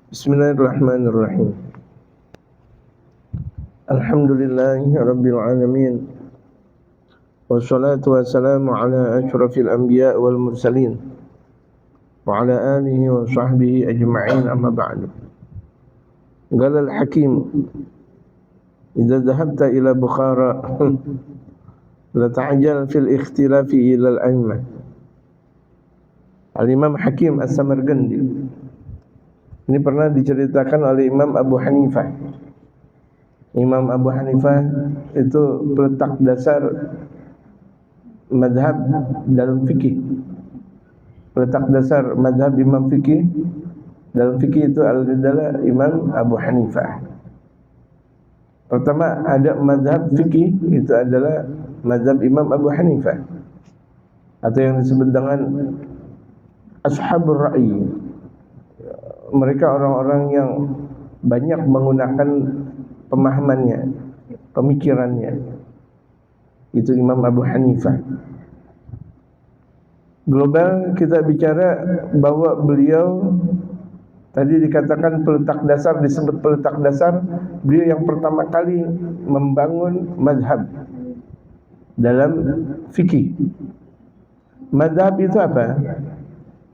Bismillahirrahmanirrahim. Alhamdulillahi rabbil alamin. Wassalatu wassalamu ala asyrafil anbiya wal mursalin wa ala alihi wa sahbihi ajma'in, amma ba'du. Qala al-Hakim, idza dhahabta ila Bukhara la ta'jal fil ikhtilafi ila al-a'immah. Al-Imam Hakim As-Samarqandi ini pernah diceritakan oleh Imam Abu Hanifah. Imam Abu Hanifah itu peletak dasar madhab dalam fikih. Peletak dasar madhab Imam fikih dalam fikih itu adalah Imam Abu Hanifah. Pertama ada madhab fikih, itu adalah madhab Imam Abu Hanifah, atau yang disebut dengan Ashabur Ra'i. Mereka orang-orang yang banyak menggunakan pemahamannya, pemikirannya. Itu Imam Abu Hanifah. Global kita bicara bahwa beliau tadi dikatakan peletak dasar, disebut peletak dasar. Beliau yang pertama kali membangun mazhab dalam fikih. Mazhab itu apa?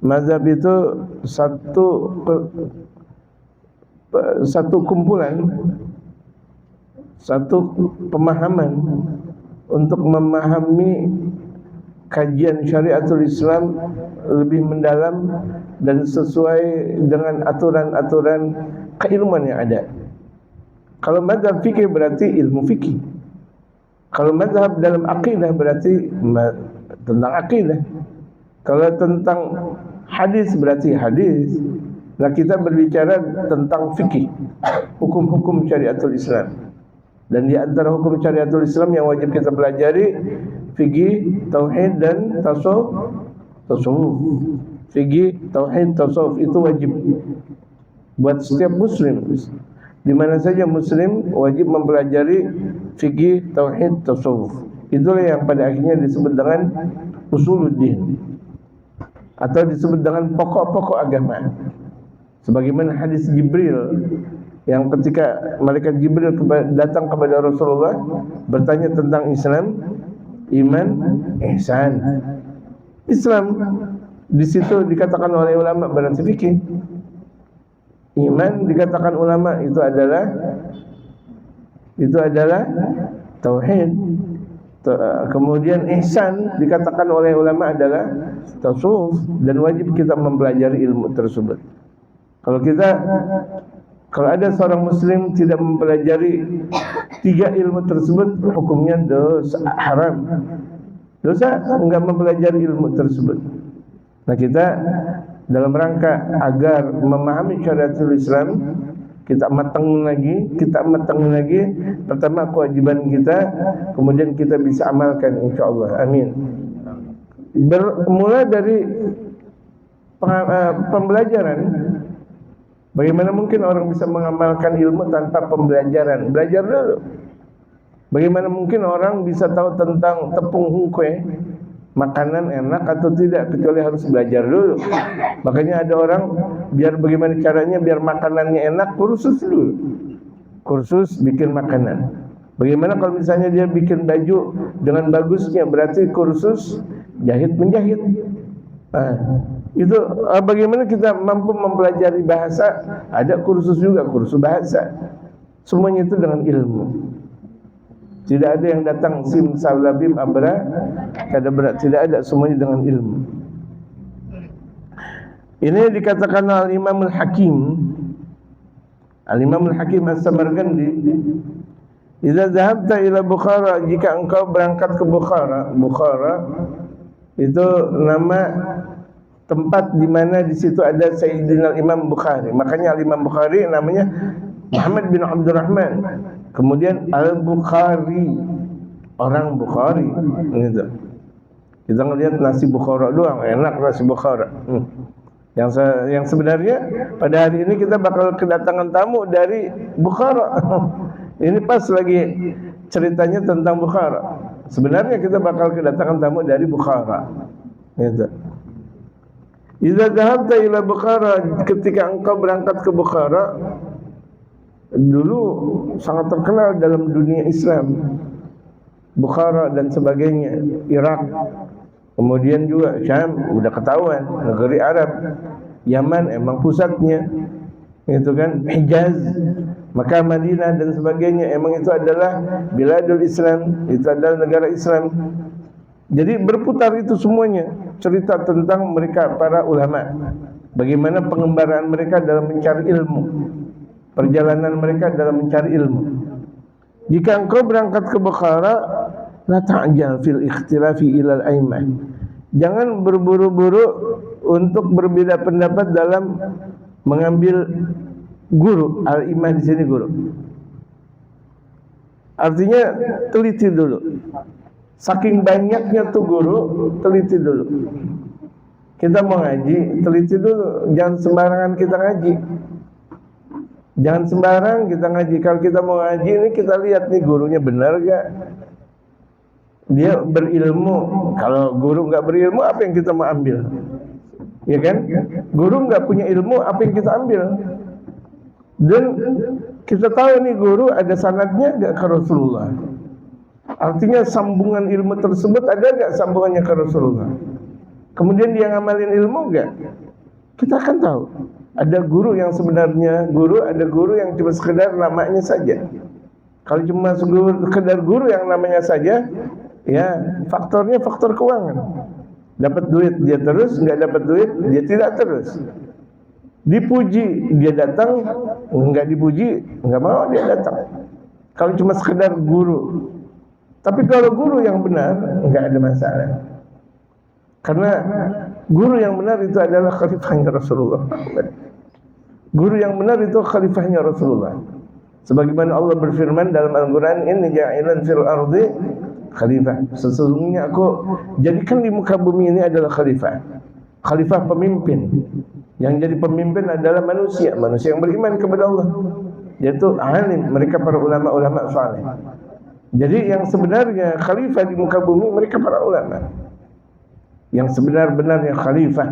Mazhab itu satu kumpulan, satu pemahaman untuk memahami kajian syariatul Islam lebih mendalam dan sesuai dengan aturan-aturan keilmuan yang ada. Kalau mazhab fikih berarti ilmu fikih. Kalau mazhab dalam akidah berarti tentang akidah. Kalau tentang hadis berarti hadis. Nah, kita berbicara tentang fikih, hukum-hukum syariatul Islam. Dan di antara hukum syariatul Islam yang wajib kita pelajari fikih, tauhid dan tasawuf. Fikih, tauhid, tasawuf itu wajib buat setiap muslim. Di mana saja muslim wajib mempelajari fikih, tauhid, tasawuf. Itulah yang pada akhirnya disebut dengan usuluddin, atau disebut dengan pokok-pokok agama. Sebagaimana hadis Jibril yang ketika malaikat Jibril datang kepada Rasulullah bertanya tentang Islam, iman, ihsan. Islam di situ dikatakan oleh ulama berarti fikih. Iman dikatakan ulama itu adalah tauhid. Kemudian ihsan dikatakan oleh ulama adalah tasawuf, dan wajib kita mempelajari ilmu tersebut. Kalau ada seorang muslim tidak mempelajari tiga ilmu tersebut, hukumnya dosa, haram. Dosa enggak mempelajari ilmu tersebut. Nah, kita dalam rangka agar memahami syariatul Islam, kita matang lagi. Pertama kewajiban kita, kemudian kita bisa amalkan insyaallah. Amin. Bermula dari pembelajaran. Bagaimana mungkin orang bisa mengamalkan ilmu tanpa pembelajaran? Belajar dulu. Bagaimana mungkin orang bisa tahu tentang tepung hungkwe, makanan enak atau tidak, kecuali harus belajar dulu. Makanya ada orang biar bagaimana caranya biar makanannya enak, kursus dulu. Kursus bikin makanan. Bagaimana kalau misalnya dia bikin baju dengan bagusnya, berarti kursus jahit-menjahit. Itu bagaimana kita mampu mempelajari bahasa, ada kursus juga, kursus bahasa. Semuanya itu dengan ilmu. Tidak ada yang datang sim salabim abra kada berat, tidak ada, semuanya dengan ilmu. Ini dikatakan Al-Imam Al-Hakim. Al-Imam Al-Hakim As-Samarqandi, idza dhahabta ila Bukhara, jika engkau berangkat ke Bukhara. Bukhara itu nama tempat di mana di situ ada Sayyidina Imam Bukhari. Makanya Imam Bukhari namanya Muhammad bin Abdurrahman. Kemudian Al-Bukhari, orang Bukhari gitu. Kita ngelihat nasi Bukhara doang, enak nasi Bukhara. Yang sebenarnya pada hari ini kita bakal kedatangan tamu dari Bukhara. Ini pas lagi ceritanya tentang Bukhara. Sebenarnya kita bakal kedatangan tamu dari Bukhara. Gitu. Idza dhahabta ila Bukhara, ketika engkau berangkat ke Bukhara, dulu sangat terkenal dalam dunia Islam, Bukhara dan sebagainya, Irak, kemudian juga Syam, udah ketahuan negeri Arab, Yaman emang pusatnya, itu kan, Hijaz, Makkah, Madinah dan sebagainya, emang itu adalah biladul Islam, itu adalah negara Islam. Jadi berputar itu semuanya, cerita tentang mereka para ulama, bagaimana pengembaraan mereka dalam mencari ilmu, perjalanan mereka dalam mencari ilmu. Jika engkau berangkat ke Bukhara, la ta'jal fil ikhtilafi ilal aimah. Jangan berburu-buru untuk berbeda pendapat dalam mengambil guru. Al-imah di sini guru. Artinya teliti dulu. Saking banyaknya tuh guru, teliti dulu. Kita mau ngaji, teliti dulu. Jangan sembarangan kita ngaji. Jangan sembarang kita ngaji. Kalau kita mau ngaji ini kita lihat nih gurunya benar gak? Dia berilmu. Kalau guru nggak berilmu, apa yang kita mau ambil? Ya kan? Guru nggak punya ilmu, apa yang kita ambil? Dan kita tahu nih guru ada sanadnya nggak ke Rasulullah. Artinya sambungan ilmu tersebut ada nggak sambungannya ke Rasulullah? Kemudian dia ngamalin ilmu nggak? Kita akan tahu. Ada guru yang sebenarnya guru, ada guru yang cuma sekedar namanya saja. Kalau cuma sekedar guru yang namanya saja, ya faktornya faktor keuangan. Dapat duit dia terus, nggak dapat duit dia tidak terus. Dipuji dia datang, nggak dipuji nggak mau dia datang. Kalau cuma sekedar guru. Tapi kalau guru yang benar nggak ada masalah. Karena guru yang benar itu adalah khalifahnya Rasulullah. Guru yang benar itu khalifahnya Rasulullah. Sebagaimana Allah berfirman dalam Al-Quran, inni ja'ilun fil ardi khalifah. Sesungguhnya aku jadikan di muka bumi ini adalah khalifah. Khalifah pemimpin. Yang jadi pemimpin adalah manusia yang beriman kepada Allah. Yaitu alim, mereka para ulama-ulama saleh. Jadi yang sebenarnya khalifah di muka bumi mereka para ulama. Yang sebenar-benarnya khalifah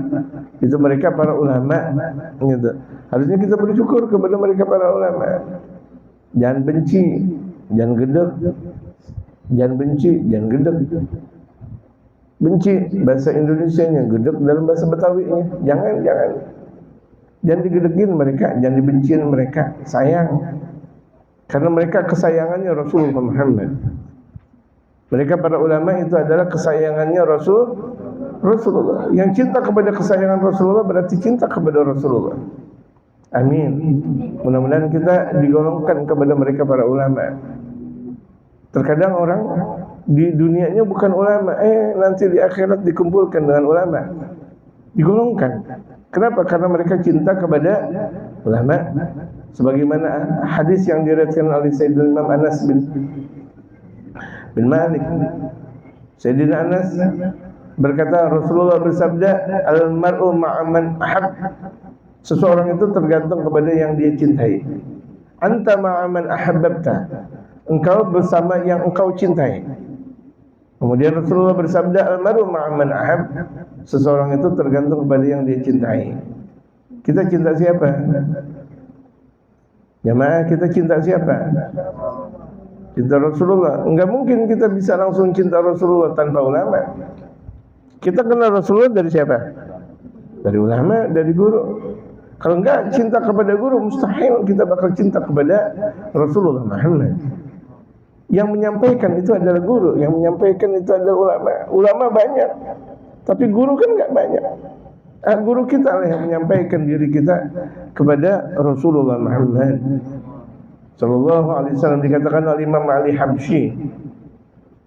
itu mereka para ulama, gitu. Harusnya kita bersyukur kepada mereka para ulama. Jangan benci, jangan gedek. Jangan benci, jangan gedek. Benci bahasa Indonesianya, gedek dalam bahasa Betawinya. Jangan digedekin mereka, jangan dibenciin mereka, sayang. Karena mereka kesayangannya Rasulullah Muhammad. Mereka para ulama itu adalah kesayangannya Rasulullah. Yang cinta kepada kesayangan Rasulullah berarti cinta kepada Rasulullah. Amin. Mudah-mudahan kita digolongkan kepada mereka para ulama. Terkadang orang di dunianya bukan ulama, nanti di akhirat dikumpulkan dengan ulama. Digolongkan. Kenapa? Karena mereka cinta kepada ulama. Sebagaimana hadis yang diriwayatkan oleh Sayyidina Imam Anas bin Malik. Sayyidina Anas berkata, Rasulullah bersabda, al-mar'u ma'aman ahab. Seseorang itu tergantung kepada yang dia cintai. Anta ma'aman ahabbta. Engkau bersama yang engkau cintai. Kemudian Rasulullah bersabda, al-mar'u ma'aman ahab. Seseorang itu tergantung kepada yang dia cintai. Kita cinta siapa? Jamaah, kita cinta siapa? Cinta Rasulullah. Enggak mungkin kita bisa langsung cinta Rasulullah tanpa ulama. Kita kenal Rasulullah dari siapa? Dari ulama, dari guru. Kalau enggak cinta kepada guru, mustahil kita bakal cinta kepada Rasulullah Muhammad. Yang menyampaikan itu adalah guru, yang menyampaikan itu adalah ulama. Ulama banyak, tapi guru kan enggak banyak. Guru kita lah yang menyampaikan diri kita kepada Rasulullah Muhammad sallallahu alaihi wasallam. Dikatakan oleh Imam Ali Habsyi,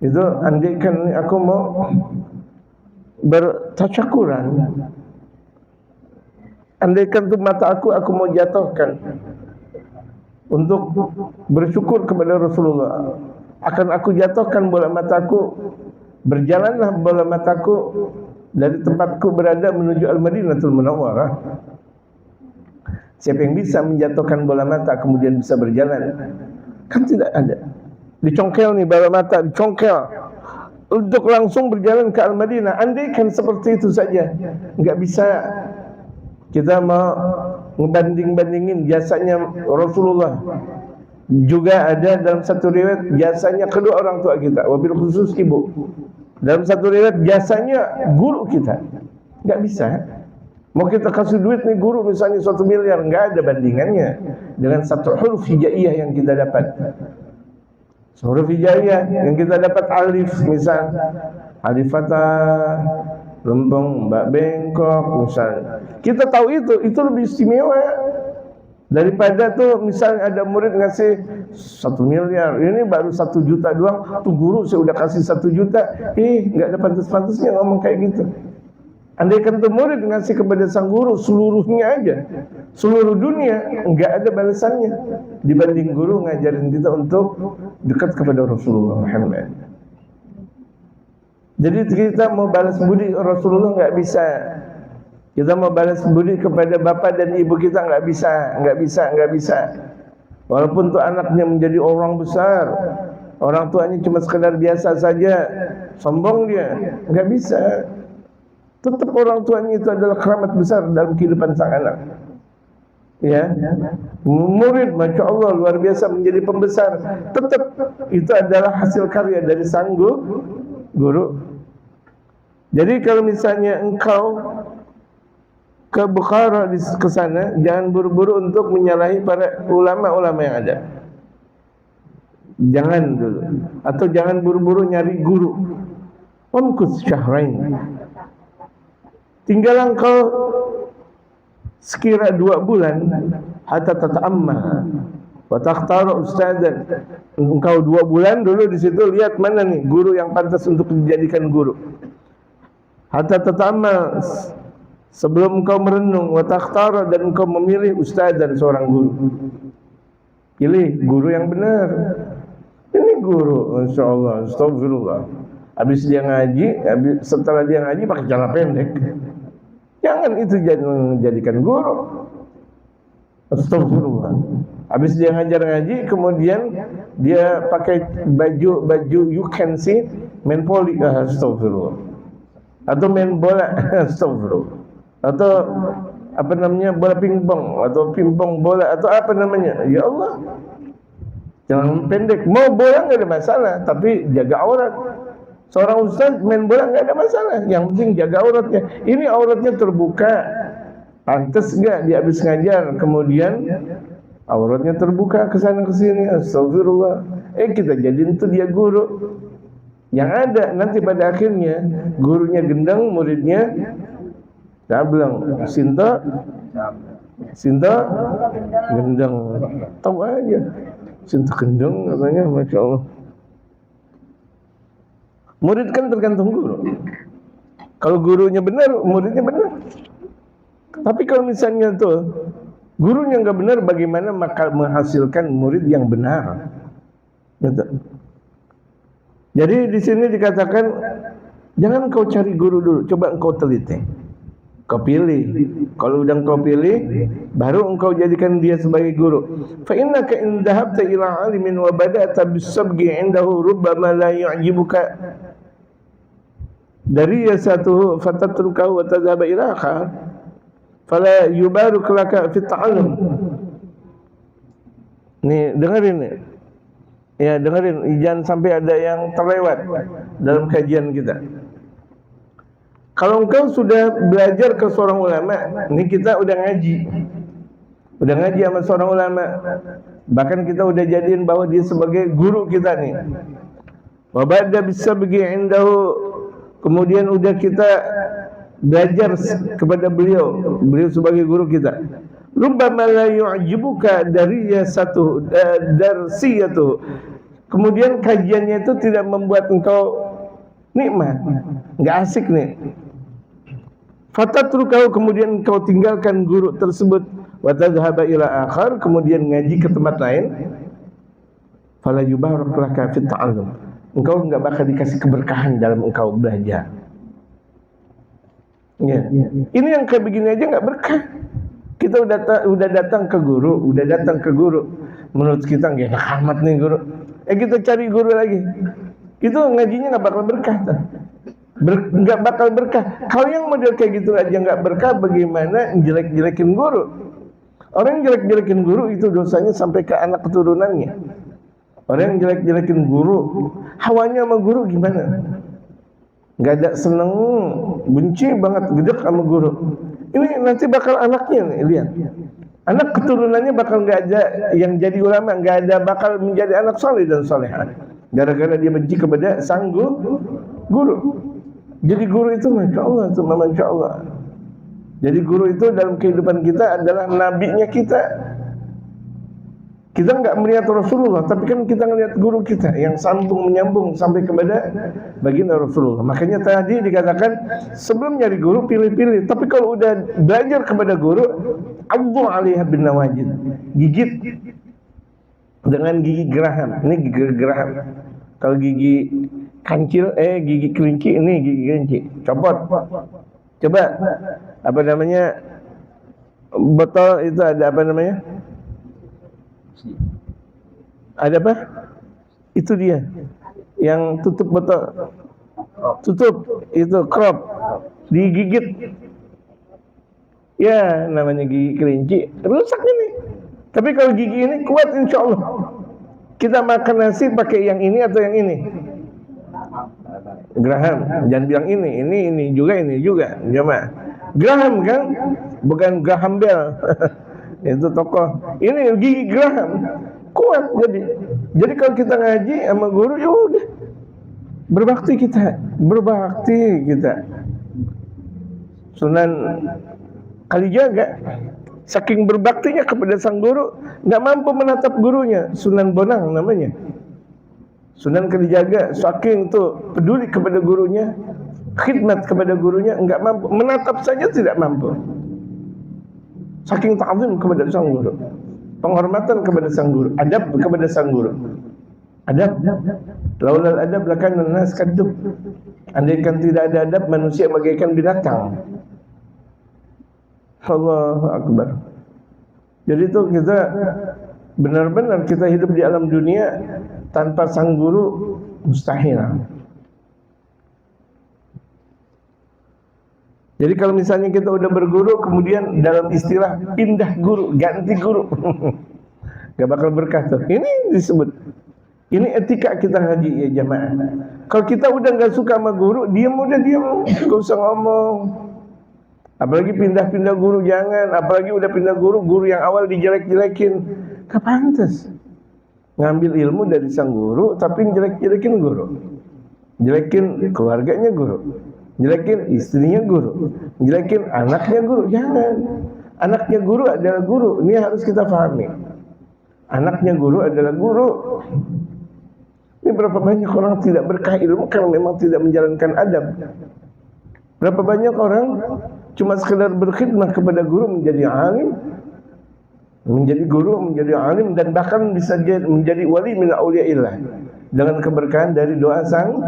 itu andaikan aku mau bertasyakuran, andaikan tuh mata aku mau jatuhkan untuk bersyukur kepada Rasulullah, akan aku jatuhkan bola mataku, berjalanlah bola mataku dari tempatku berada menuju Al-Madinatul Munawwarah. Siapa yang bisa menjatuhkan bola mata kemudian bisa berjalan? Kan tidak ada. Dicongkel nih bola mata, dicongkel untuk langsung berjalan ke Al-Madinah. Andaikan seperti itu saja, nggak bisa kita mau ngebanding-bandingin jasanya Rasulullah, juga ada dalam satu riwayat jasanya kedua orang tua kita, wabil khusus ibu. Dalam satu riwayat jasanya guru kita. Nggak bisa. Mau kita kasih duit nih guru misalnya 1 miliar, nggak ada bandingannya dengan satu huruf hijaiyah yang kita dapat. Huruf hijaiyah yang kita dapat alif, misal alif fathah, lempeng, mbak bengkok, misalnya. Kita tahu itu lebih istimewa daripada tuh misalnya ada murid ngasih 1 miliar, ini baru 1 juta doang, tuh guru saya udah kasih 1 juta, nggak ada pantas-pantasnya ngomong kayak gitu. Andaikan tuh murid ngasih kepada sang guru seluruhnya aja, seluruh dunia, nggak ada balasannya dibanding guru ngajarin kita untuk dekat kepada Rasulullah Muhammad. Jadi kita mau balas budi Rasulullah nggak bisa. Kita mau balas budi kepada bapak dan ibu kita nggak bisa. Walaupun tuh anaknya menjadi orang besar, orang tuanya cuma sekedar biasa saja, sombong dia, nggak bisa. Tetap orang tuanya itu adalah keramat besar dalam kehidupan sang anak. Ya, murid, masya Allah luar biasa menjadi pembesar. Tetap itu adalah hasil karya dari sang guru. Jadi kalau misalnya engkau ke Bukhara ke sana, jangan buru-buru untuk menyalahi para ulama-ulama yang ada. Jangan dulu, atau jangan buru-buru nyari guru. Umkus syahrain. Tinggal engkau sekira 2 bulan hatta tata'amma wa takhtaru ustadzan. Engkau 2 bulan dulu di situ lihat mana nih guru yang pantas untuk dijadikan guru. Hatta tata'amma, sebelum engkau merenung, wa takhtaru, dan engkau memilih ustadzan, seorang guru. Pilih guru yang benar. Ini guru, insyaallah, astagfirullah. Habis dia ngaji, setelah dia ngaji pakai celana pendek. Jangan itu jadikan guru. Astagfirullah. Habis dia ngajar ngaji, kemudian dia pakai baju you can see, main poli, astagfirullah. Atau main bola, astagfirullah. Atau apa namanya, bola pingpong, atau pingpong bola, atau apa namanya. Ya Allah, jangan pendek. Mau bola nggak ada masalah, tapi jaga aurat. Seorang ustaz main bola nggak ada masalah, yang penting jaga auratnya. Ini auratnya terbuka, pantas nggak dia habis ngajar, kemudian auratnya terbuka ke sana ke sini, astagfirullah. Kita jadiin tuh dia guru. Yang ada nanti pada akhirnya gurunya gendang, muridnya cablang. Sinta gendang. Tahu aja. Sinta gendang katanya, masya Allah. Murid kan tergantung guru. Kalau gurunya benar, muridnya benar. Tapi kalau misalnya tuh gurunya nggak benar, bagaimana maka menghasilkan murid yang benar? Gitu. Jadi di sini dikatakan jangan kau cari guru dulu, coba engkau teliti. Kau pilih. Kalau udah engkau pilih, baru engkau jadikan dia sebagai guru. Fa innaka in dhahabta ila 'alimin wa bada'ta bis-sabghi 'indahu rubbama la yu'jibuka dari satu fatatrukahu wa tadhhaba ila akhar fala yubarak laka fi ta'allum. Nih, dengerin nih. Ya, dengerin, jangan sampai ada yang terlewat dalam kajian kita. Kalau engkau sudah belajar ke seorang ulama, ini kita udah ngaji sama seorang ulama, bahkan kita udah jadiin bahwa dia sebagai guru kita nih. Wa ba'da bisabqi 'indahu, kemudian udah kita belajar kepada beliau sebagai guru kita. Rubbama la yu'jibuka darsiyatu. Kemudian kajiannya itu tidak membuat engkau nikmat, enggak asik nih. Fatatrukahu, kemudian engkau tinggalkan guru tersebut, wa tadhhaba ila akhar, kemudian ngaji ke tempat lain. Fala yubarak laka fit ta'allum. Engkau enggak bakal dikasih keberkahan dalam engkau belajar. Ya. Ini yang kayak begini aja enggak berkah. Kita udah datang ke guru, menurut kita nggak enak amat nih guru. Kita cari guru lagi. Itu ngajinya nggak bakal berkah. nggak bakal berkah. Kalau yang model kayak gitu aja nggak berkah, bagaimana jelek-jelekin guru? Orang yang jelek-jelekin guru itu dosanya sampai ke anak keturunannya. Orang yang jelek-jelekin guru, hawanya sama guru gimana? Nggak ada seneng, benci banget, gedek sama guru. Ini nanti bakal anaknya nih, lihat. Anak keturunannya bakal nggak ada yang jadi ulama, nggak ada bakal menjadi anak soleh dan soleha. Gara-gara dia benci kepada sang guru. Jadi guru itu masya Allah, itu masya Allah. Jadi guru itu dalam kehidupan kita adalah nabinya kita. Kita nggak melihat Rasulullah, tapi kan kita ngelihat guru kita yang sambung menyambung sampai kepada baginda Rasulullah. Makanya tadi dikatakan sebelum nyari guru pilih-pilih. Tapi kalau udah belajar kepada guru, addu 'alaiha bin nawajid, gigit dengan gigi geraham. Ini gigi geraham. Kalau gigi kancil, gigi kelinci, ini gigi kelinci. Copot. Coba apa namanya? Botol itu ada apa namanya? Ada apa? Itu dia. Yang tutup botol. Tutup itu crop. Digigit. Ya, namanya gigi kelinci. Rusak ini. Tapi kalau gigi ini kuat insya Allah. Kita makan nasi pakai yang ini atau yang ini? Graham. Jangan bilang ini juga. Jemaah. Graham kan? Bukan Graham Bell. Itu tokoh. Ini gigi Graham. Kuat jadi kalau kita ngaji sama guru ya udah. Berbakti kita. Sunan Kalijaga saking berbaktinya kepada sang guru, nggak mampu menatap gurunya. Sunan Bonang namanya. Sunan Kalijaga saking tuh peduli kepada gurunya, khidmat kepada gurunya, nggak mampu menatap saja, tidak mampu. Saking ta'zim kepada sang guru, penghormatan kepada sang guru, adab kepada sang guru. Adab, laulal adab lakan nas kadub. Andaikan tidak ada adab, manusia bagaikan binatang. Allahu Akbar. Jadi itu kita benar-benar kita hidup di alam dunia tanpa sang guru mustahil. Jadi kalau misalnya kita udah berguru, kemudian dalam istilah pindah guru, ganti guru, gak bakal berkah tuh. Ini disebut, ini etika kita ngaji ya jamaah. Kalau kita udah gak suka sama guru, diam, gak usah ngomong. Apalagi pindah-pindah guru, jangan. Apalagi udah pindah guru yang awal dijelek-jelekin, gak pantas. Ngambil ilmu dari sang guru, tapi jelek-jelekin guru, jelekin keluarganya guru, jelekin istrinya guru, jelekin anaknya guru. Jangan. Anaknya guru adalah guru. Ini harus kita pahami. Anaknya guru adalah guru. Ini berapa banyak orang tidak berkah ilmu kalau memang tidak menjalankan adab. Berapa banyak orang cuma sekedar berkhidmat kepada guru, menjadi alim, menjadi guru, menjadi alim, dan bahkan bisa menjadi wali min auliyaillah dengan keberkahan dari doa sang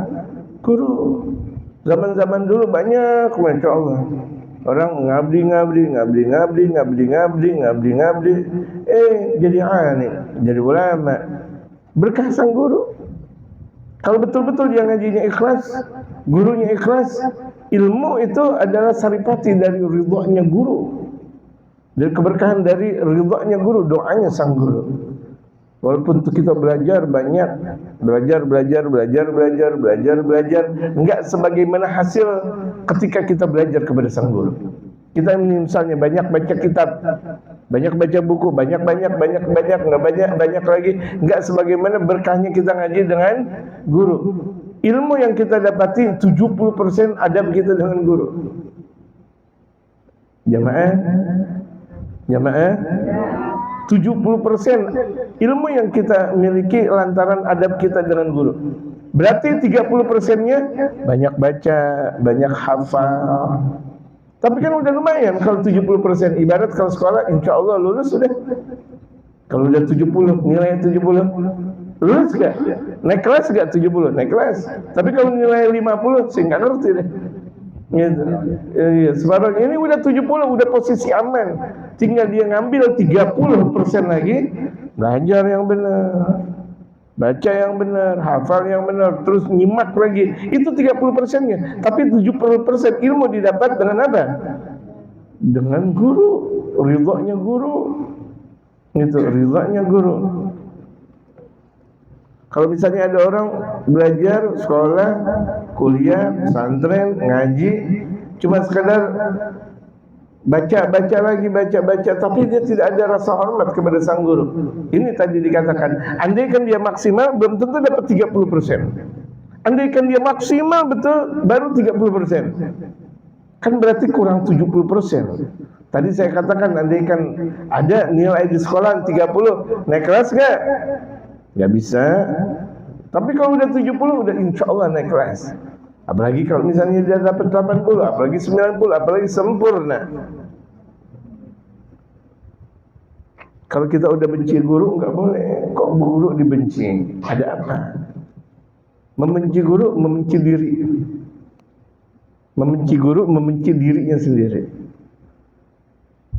guru. Zaman-zaman dulu banyak, masya Allah, orang ngabdi, jadi alim, jadi ulama, berkah sang guru. Kalau betul-betul dia ngajinya ikhlas, gurunya ikhlas, ilmu itu adalah saripati dari ridhonya guru, dari keberkahan dari ridhonya guru, doanya sang guru. Walaupun kita belajar banyak, belajar, enggak sebagaimana hasil ketika kita belajar kepada sang guru. Kita misalnya banyak baca kitab, banyak baca buku, banyak lagi, enggak sebagaimana berkahnya kita ngaji dengan guru. Ilmu yang kita dapati 70% adab kita dengan guru. Jamaah 70% ilmu yang kita miliki lantaran adab kita dengan guru. Berarti 30%-nya banyak baca, banyak hafal. Tapi kan udah lumayan kalau 70%. Ibarat kalau sekolah insya Allah lulus sudah. Kalau udah 70, nilainya 70, lulus gak? Naik kelas gak 70? Naik kelas. Tapi kalau nilai 50, saya nggak ngerti deh. Gitu. Ya, sekarang ini udah 70, udah posisi aman. Tinggal dia ngambil 30% lagi, belajar yang benar. baca yang benar, hafal yang benar, terus nyimak lagi. Itu 30%-nya. Tapi 70% ilmu didapat dengan apa? Dengan guru, ridhonya guru. Itu ridhonya guru. Kalau misalnya ada orang belajar, sekolah, kuliah, pesantren, ngaji, cuma sekadar baca lagi, tapi dia tidak ada rasa hormat kepada sang guru. Ini tadi dikatakan, andaikan dia maksimal, belum tentu dapat 30%. Andaikan dia maksimal betul, baru 30%. Kan berarti kurang 70%. Tadi saya katakan, andaikan ada nilai di sekolah 30, naik kelas gak? Gak bisa. Tapi kalau udah 70, udah insya Allah naik kelas. Apalagi kalau misalnya dia dapat 80, apalagi 90, apalagi sempurna. Kalau kita udah benci guru, enggak boleh. Kok guru dibenci? Ada apa? Membenci guru, membenci diri. Membenci guru, membenci dirinya sendiri.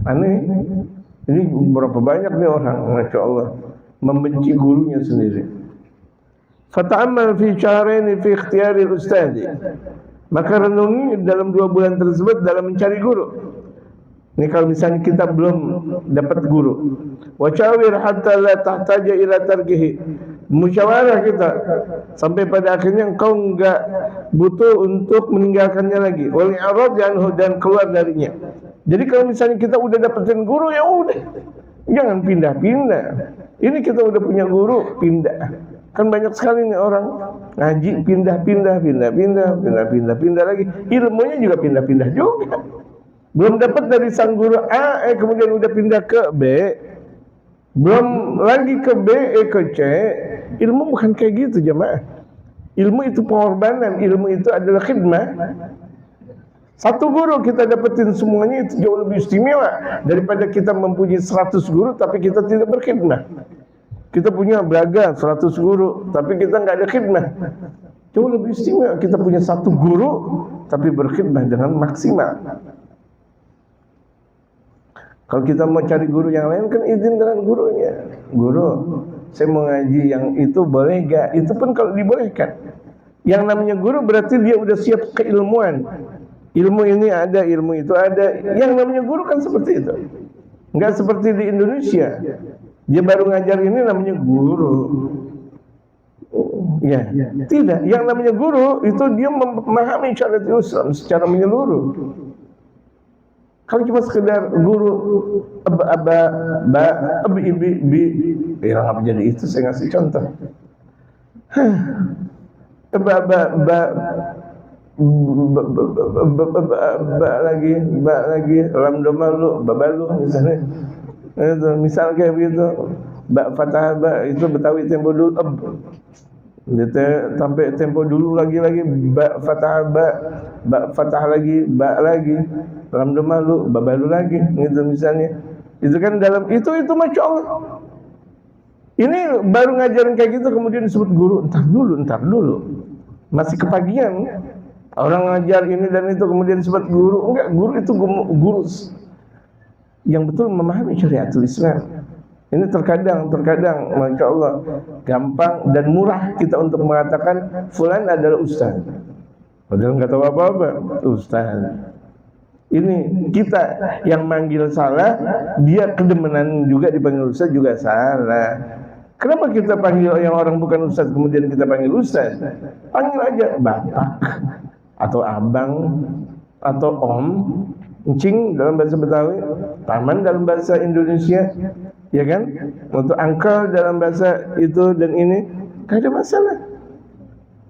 Aneh. Ini berapa banyak nih orang, Masya Allah, membenci gurunya sendiri. Fata'ammal fi syahraini fi ikhtiyari al-ustadi. Maka renungi dalam 2 bulan tersebut dalam mencari guru. Ini kalau misalnya kita belum dapat guru. Wa syawir hatta la tahtaja ila tarkihi. Musyawarah kita sampai pada akhirnya engkau enggak butuh untuk meninggalkannya lagi. Wal i'rad anhu, dan keluar darinya. Jadi kalau misalnya kita udah dapetin guru, ya udah. Jangan pindah-pindah. Ini kita udah punya guru, pindah. Kan banyak sekali nih orang ngaji pindah-pindah lagi. Ilmunya juga pindah-pindah juga. Belum dapat dari sang guru A, kemudian udah pindah ke B. Belum lagi ke B, ke C. Ilmu bukan kayak gitu, jemaah. Ilmu itu pengorbanan, ilmu itu adalah khidmah. Satu guru kita dapetin semuanya, itu jauh lebih istimewa daripada kita mempunyai 100 guru tapi kita tidak berkhidmah. Kita punya beragam 100 guru tapi kita nggak ada khidmah. Jauh lebih istimewa kita punya 1 guru tapi berkhidmah dengan maksimal. Kalau kita mau cari guru yang lain, kan izin dengan gurunya. Guru, saya mau ngaji yang itu boleh gak? Itu pun kalau dibolehkan. Yang namanya guru berarti dia udah siap keilmuan. Ilmu ini ada, ilmu itu ada. Yang namanya guru kan seperti itu. Enggak seperti di Indonesia. Dia baru ngajar ini namanya guru. Ya, tidak. Yang namanya guru itu dia memahami syariat Islam secara menyeluruh. Kalau cuma sekedar guru apa jadi itu, saya ngasih contoh. Lagi lamdomalu babalu misalnya. Misal kayak begitu. Fatah itu Betawi tempo dulu. Sampai tempo dulu lagi fatah fatah lagi lamdomalu babalu lagi gitu misalnya. Itu kan dalam itu Masya Allah. Ini baru ngajarin kayak gitu kemudian disebut guru. Entar dulu masih kepagian. Orang ngajar ini dan itu kemudian disebut guru. Enggak, guru itu guru yang betul memahami syariatul Islam. Ini terkadang Masya Allah gampang dan murah kita untuk mengatakan fulan adalah ustaz. Padahal nggak tahu apa-apa, ustaz. Ini kita yang manggil salah, dia kedemenan juga dipanggil ustaz juga salah. Kenapa kita panggil yang orang bukan ustaz kemudian kita panggil ustaz? Panggil aja bapak atau abang atau om, encing dalam bahasa Betawi, paman dalam bahasa Indonesia, ya kan? Untuk uncle dalam bahasa itu dan ini, tidak ada masalah.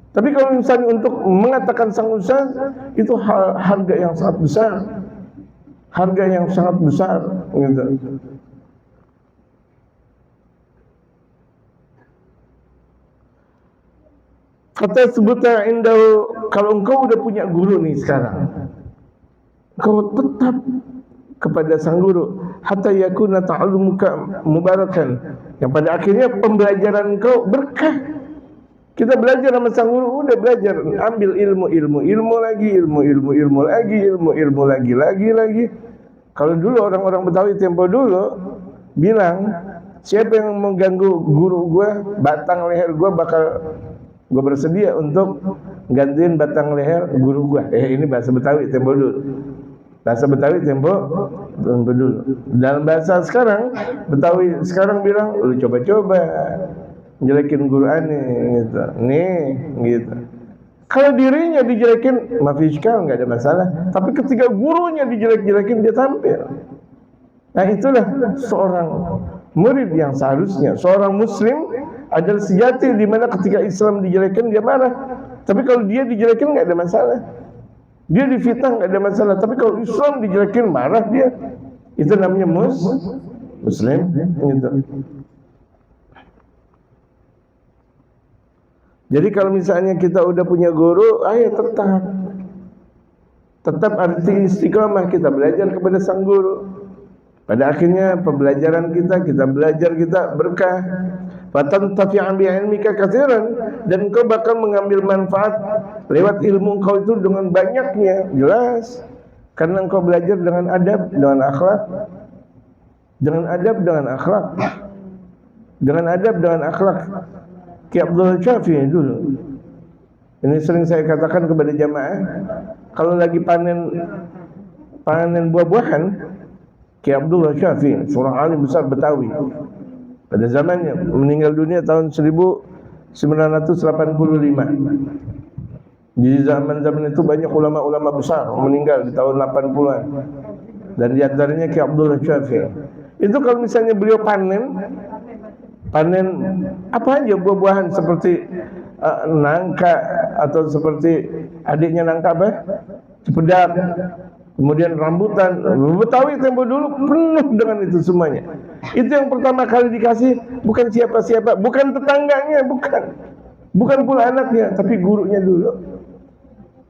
Tapi kalau misalnya untuk mengatakan sang ustaz, itu harga yang sangat besar. Harga yang sangat besar gitu. Kata sebutan indah, kalau engkau udah punya guru nih sekarang, kau tetap kepada sang guru hatta yakuna ta'allumuka mubarakan, yang pada akhirnya pembelajaran kau berkah. Kita belajar sama sang guru, udah belajar, ambil ilmu lagi. Kalau dulu orang-orang Betawi tempo dulu bilang, Siapa yang mengganggu guru gue, batang leher gue gue bersedia untuk gantiin batang leher guru gue. Ini bahasa Betawi tempo dulu. Bahasa Betawi tempo dulu. Dalam bahasa sekarang, Betawi sekarang bilang, lu coba-coba jelekin guru aneh gitu. Nih gitu. Kalau dirinya dijelekin, mafiskal nggak ada masalah. Tapi ketika gurunya dijelek-jelekin, dia tampil. Nah itulah seorang murid yang seharusnya. Seorang muslim adalah sejati di mana ketika Islam dijelekin dia marah. Tapi kalau dia dijelekin nggak ada masalah. Dia difitnah nggak ada masalah. Tapi kalau Islam dijelekin marah dia. Itu namanya muslim. Gitu. Jadi kalau misalnya kita udah punya guru, ayo tetap arti istiqamah, kita belajar kepada sang guru. Pada akhirnya pembelajaran kita belajar, kita berkah. Fatantafi'an bi'ilmika katsiran, dan engkau bakal mengambil manfaat lewat ilmu engkau itu dengan banyaknya, jelas. Karena engkau belajar dengan adab, dengan akhlak. Dengan adab, dengan akhlak. Dengan adab, dengan akhlak. Ki Abdul Syafi'i dulu. Ini sering saya katakan kepada jamaah, kalau lagi panen buah-buahan, Ki Abdul Syafi'i, seorang alim besar Betawi. Pada zamannya meninggal dunia tahun 1985. Di zaman-zaman itu banyak ulama-ulama besar meninggal di tahun 80-an. Dan di antaranya Ki Abdul Syafi'i. Itu kalau misalnya beliau panen apa aja buah-buahan seperti nangka atau seperti adiknya nangka apa? Cipedak, kemudian rambutan. Betawi tempo dulu penuh dengan itu semuanya. Itu yang pertama kali dikasih bukan siapa-siapa, bukan tetangganya, bukan pula anaknya, tapi gurunya dulu.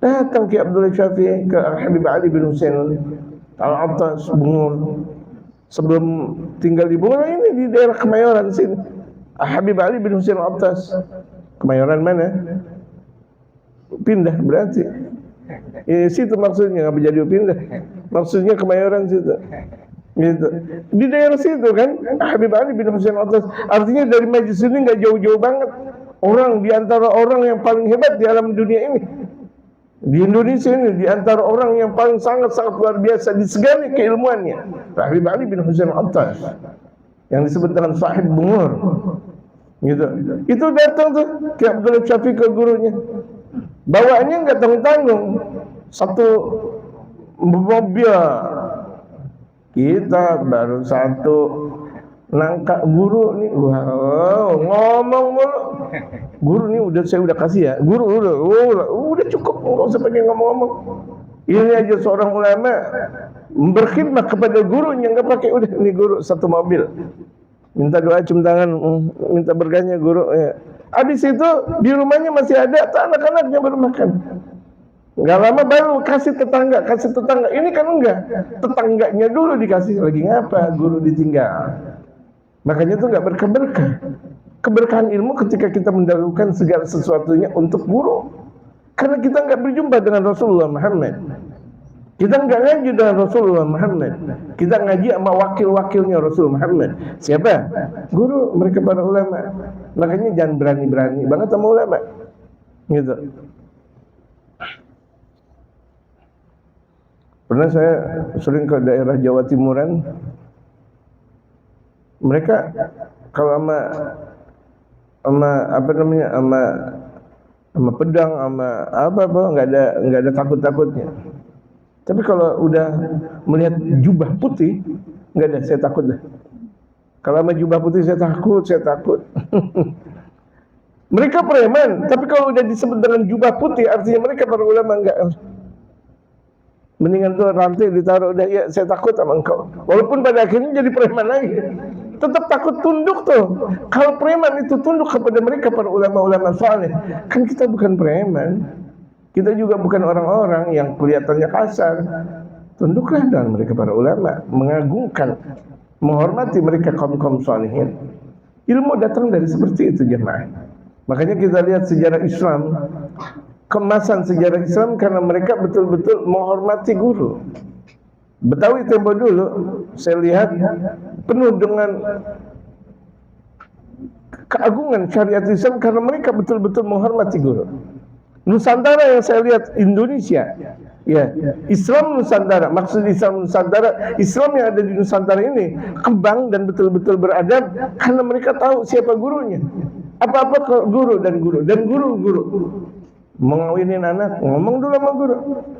Datang Ki Abdul Syafi'i ke Habib Ali bin Husain Al-Attas Bungur. Sebelum tinggal di Bungur ini di daerah Kemayoran sini. Habib Ali bin Husain Al-Attas. Kemayoran mana? Pindah berarti. Situ maksudnya, nggak jadi pindah. Maksudnya Kemayoran situ. Gitu. Di daerah situ kan Habib Ali bin Husain Al-Attas. Artinya dari majlis ini nggak jauh-jauh banget. Orang di antara orang yang paling hebat di alam dunia ini. Di Indonesia ini di antara orang yang paling sangat-sangat luar biasa di segala keilmuannya, Habib Ali bin Husain Al-Attas, yang disebut dengan Sahib Bungur. Gitu. Itu datang tuh Ki Abdul Syafi'i ke gurunya. Bawaannya enggak tanggung-tanggung. Satu mobil. Kita baru satu nangka guru nih. Wow, ngomong mulu. Guru nih saya udah kasih ya. Guru udah cukup, enggak usah pakai ngomong-ngomong. Ini aja seorang ulama berkhidmat kepada gurunya, enggak pakai udah ini guru satu mobil. Minta doa cium tangan, minta berkahnya guru ya. Habis itu di rumahnya masih ada anak-anaknya baru makan. Enggak lama baru kasih tetangga. Ini kan enggak. Tetangganya dulu dikasih, lagi ngapa guru ditinggal. Makanya itu enggak berkah-berkah. Keberkahan ilmu ketika kita mendahulukan segala sesuatunya untuk guru. Karena kita enggak berjumpa dengan Rasulullah Muhammad. Kita enggak ngaji dengan Rasulullah Muhammad. Kita ngaji sama wakil-wakilnya Rasul Muhammad. Siapa? Guru, mereka para ulama. Makanya jangan berani-berani banget sama ulama. Gitu. Pernah saya sering ke daerah Jawa Timuran. Mereka kalau sama pedang, sama apa nggak ada takutnya. Tapi kalau udah melihat jubah putih, nggak ada, saya takut dah. Kalau sama jubah putih saya takut. Mereka preman, tapi kalau udah disebut dengan jubah putih, artinya mereka para ulama enggak. Mendingan tuh rantai ditaruh, udah ya saya takut sama engkau. Walaupun pada akhirnya jadi preman lagi. Tetap takut tunduk tuh. Kalau preman itu tunduk kepada mereka para ulama-ulama saleh. Kan kita bukan preman. Kita juga bukan orang-orang yang kelihatannya kasar. Tunduklah dengan mereka para ulama, mengagungkan, menghormati mereka kaum-kaum salihin. Ilmu datang dari seperti itu jemaah. Makanya kita lihat sejarah Islam, kemasan sejarah Islam karena mereka betul-betul menghormati guru. Betawi tempo dulu saya lihat penuh dengan keagungan syariat Islam karena mereka betul-betul menghormati guru. Nusantara yang saya lihat Indonesia, ya, Islam Nusantara, maksud Islam Nusantara, Islam yang ada di Nusantara ini kembang dan betul-betul beradab karena mereka tahu siapa gurunya. Apa-apa ke guru dan guru. Mengawinin anak, ngomong dulu sama guru.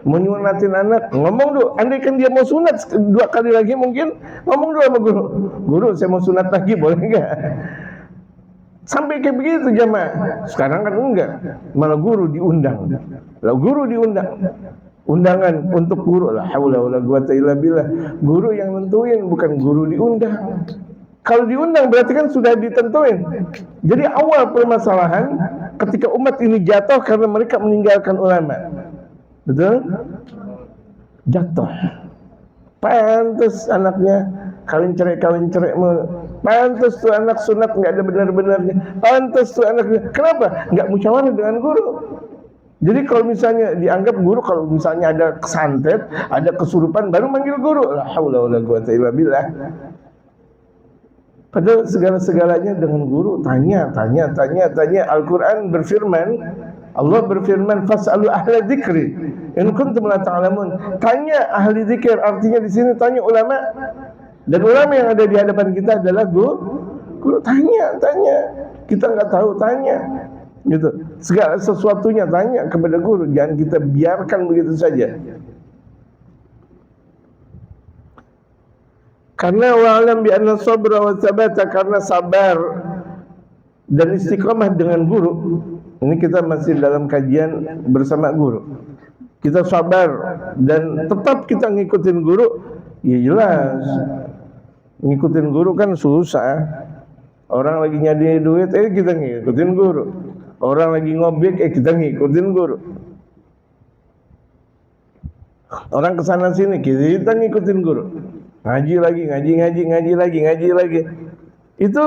Menyunatin anak, ngomong dulu. Andaikan dia mau sunat 2 kali lagi mungkin ngomong dulu sama guru. Guru, saya mau sunat lagi, boleh enggak? Sampai kayak begitu jamaah. Sekarang kan enggak, malah guru diundang. Lah guru diundang. Undangan untuk guru, la haula wala quwata illa billah. Guru yang nentuin, bukan guru diundang. Kalau diundang berarti kan sudah ditentuin. Jadi awal permasalahan ketika umat ini jatuh karena mereka meninggalkan ulama. Betul? Jatuh. Pantes anaknya kawin cerai pantes tuh anak sunat nggak ada benar-benarnya, pantes tuh anaknya. Kenapa? Nggak musyawarah dengan guru. Jadi kalau misalnya dianggap guru, kalau misalnya ada kesantet, ada kesurupan, baru manggil guru. La haula wala quwata illa billah. Padahal segala-segalanya dengan guru. Tanya. Al-Quran berfirman, Allah berfirman, fas'alu ahla dzikri in kuntum la ta'lamun. Tanya ahli zikir, artinya di sini tanya ulama. Dan ulama yang ada di hadapan kita adalah guru. Tanya. Kita nggak tahu, tanya. Gitu. Segala sesuatunya tanya kepada guru. Jangan kita biarkan begitu saja. Karena wa'alam bi anna sabra wa thabata, karena sabar dan istiqamah dengan guru. Ini kita masih dalam kajian bersama guru. Kita sabar dan tetap kita ngikutin guru. Ya jelas, ngikutin guru kan susah. Orang lagi nyari duit, kita ngikutin guru. Orang lagi ngobek, kita ngikutin guru. Orang kesana sini, kita ngikutin guru. Ngaji lagi. Itu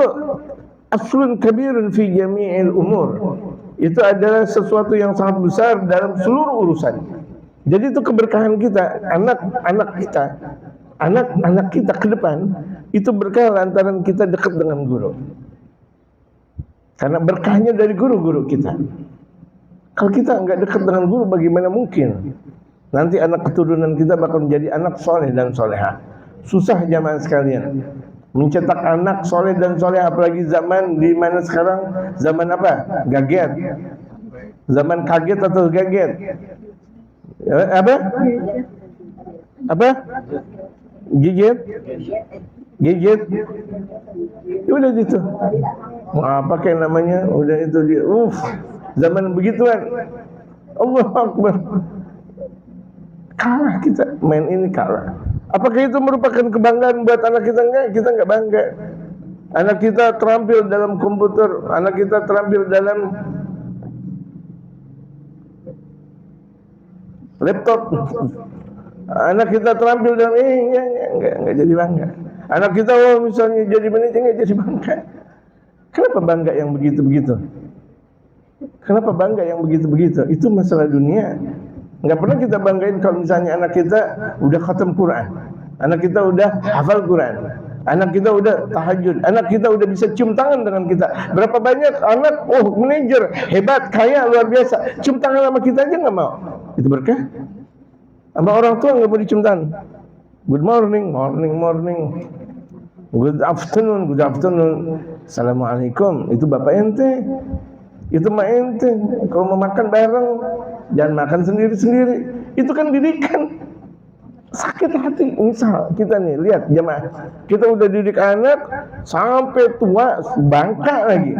aslun kabirun fi jami'il umur. Itu adalah sesuatu yang sangat besar dalam seluruh urusan. Jadi itu keberkahan kita, anak kita ke depan itu berkah lantaran kita dekat dengan guru. Karena berkahnya dari guru-guru kita. Kalau kita enggak dekat dengan guru, bagaimana mungkin nanti anak keturunan kita bakal menjadi anak soleh dan soleha? Susah jamaah sekalian mencetak anak soleh dan soleh, apalagi zaman di mana sekarang, zaman apa? Gaget. Zaman kaget atau gaget? Apa? Gigit. Udah gitu. Apa kayak namanya? Udah itu dia. Zaman begituan. Allahu Akbar. Kalah kita main ini, kalah. Apakah itu merupakan kebanggaan buat anak kita? Enggak, kita enggak bangga. Anak kita terampil dalam komputer, anak kita terampil dalam laptop, anak kita terampil dalam enggak jadi bangga. Anak kita misalnya jadi manajer, enggak jadi bangga. Kenapa bangga yang begitu-begitu? Kenapa bangga yang begitu-begitu? Itu masalah dunia. Enggak pernah kita banggain kalau misalnya anak kita udah khatam Quran, anak kita udah hafal Quran, anak kita udah tahajud, anak kita udah bisa cium tangan dengan kita. Berapa banyak anak, manajer, hebat, kaya, luar biasa, cium tangan sama kita aja nggak mau. Itu berkah. Sama orang tua nggak mau dicium tangan. Good morning. Good afternoon. Assalamualaikum. Itu bapak ente. Itu mah ente. Kalau mau makan bareng, jangan makan sendiri-sendiri. Itu kan didikan. Sakit hati. Misal kita nih, lihat jemaah, kita udah didik anak sampai tua, bangka lagi.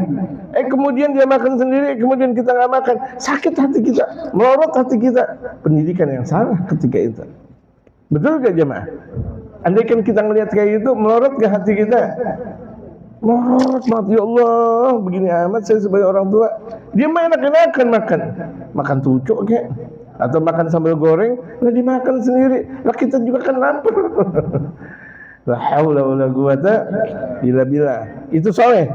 Kemudian dia makan sendiri, kemudian kita nggak makan. Sakit hati kita, melorot hati kita. Pendidikan yang salah ketika itu. Betul gak jemaah? Andaikan kita ngelihat kayak gitu, melorot gak hati kita? Melorot, ya Allah, begini amat saya sebagai orang tua. Dia enak-enakan makan tucuk kayak, atau makan sambal goreng, lah dimakan sendiri. Lah kita juga kan lapar. La haula wala quwata illa billah. Itu soleh.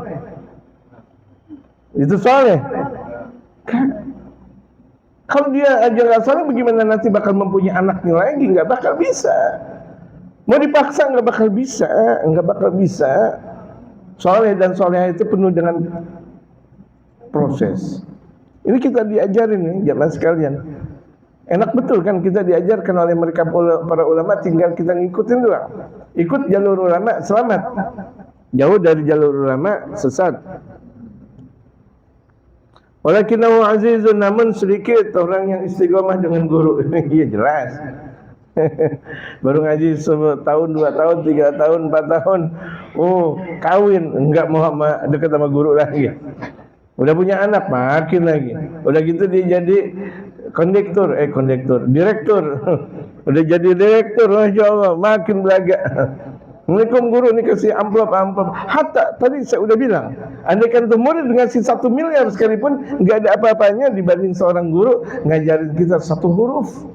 Kalau dia aja nggak soleh, bagaimana nanti bakal mempunyai anaknya lagi? Nggak bakal bisa. Mau dipaksa nggak bakal bisa. Soleh dan soleha itu penuh dengan proses. Ini kita diajarin nih jamaah sekalian. Enak betul kan kita diajarkan oleh mereka para ulama, tinggal kita ngikutin doang. Ikut jalur ulama selamat. Jauh dari jalur ulama sesat. Walakinahu azizun, namun sedikit orang yang istiqomah dengan guru. Iya jelas. Baru ngaji setahun, 2 tahun, 3 tahun, 4 tahun, oh kawin, enggak mau dekat sama guru lagi. Udah punya anak makin lagi. Udah gitu dia jadi direktur. Udah jadi direktur, Masya Allah, makin belaga. Assalamualaikum guru, ini kasih amplop. Hatta tadi saya udah bilang, andaikan tuh murid ngasih 1 miliar sekalipun nggak ada apa-apanya dibanding seorang guru ngajarin kita 1 huruf.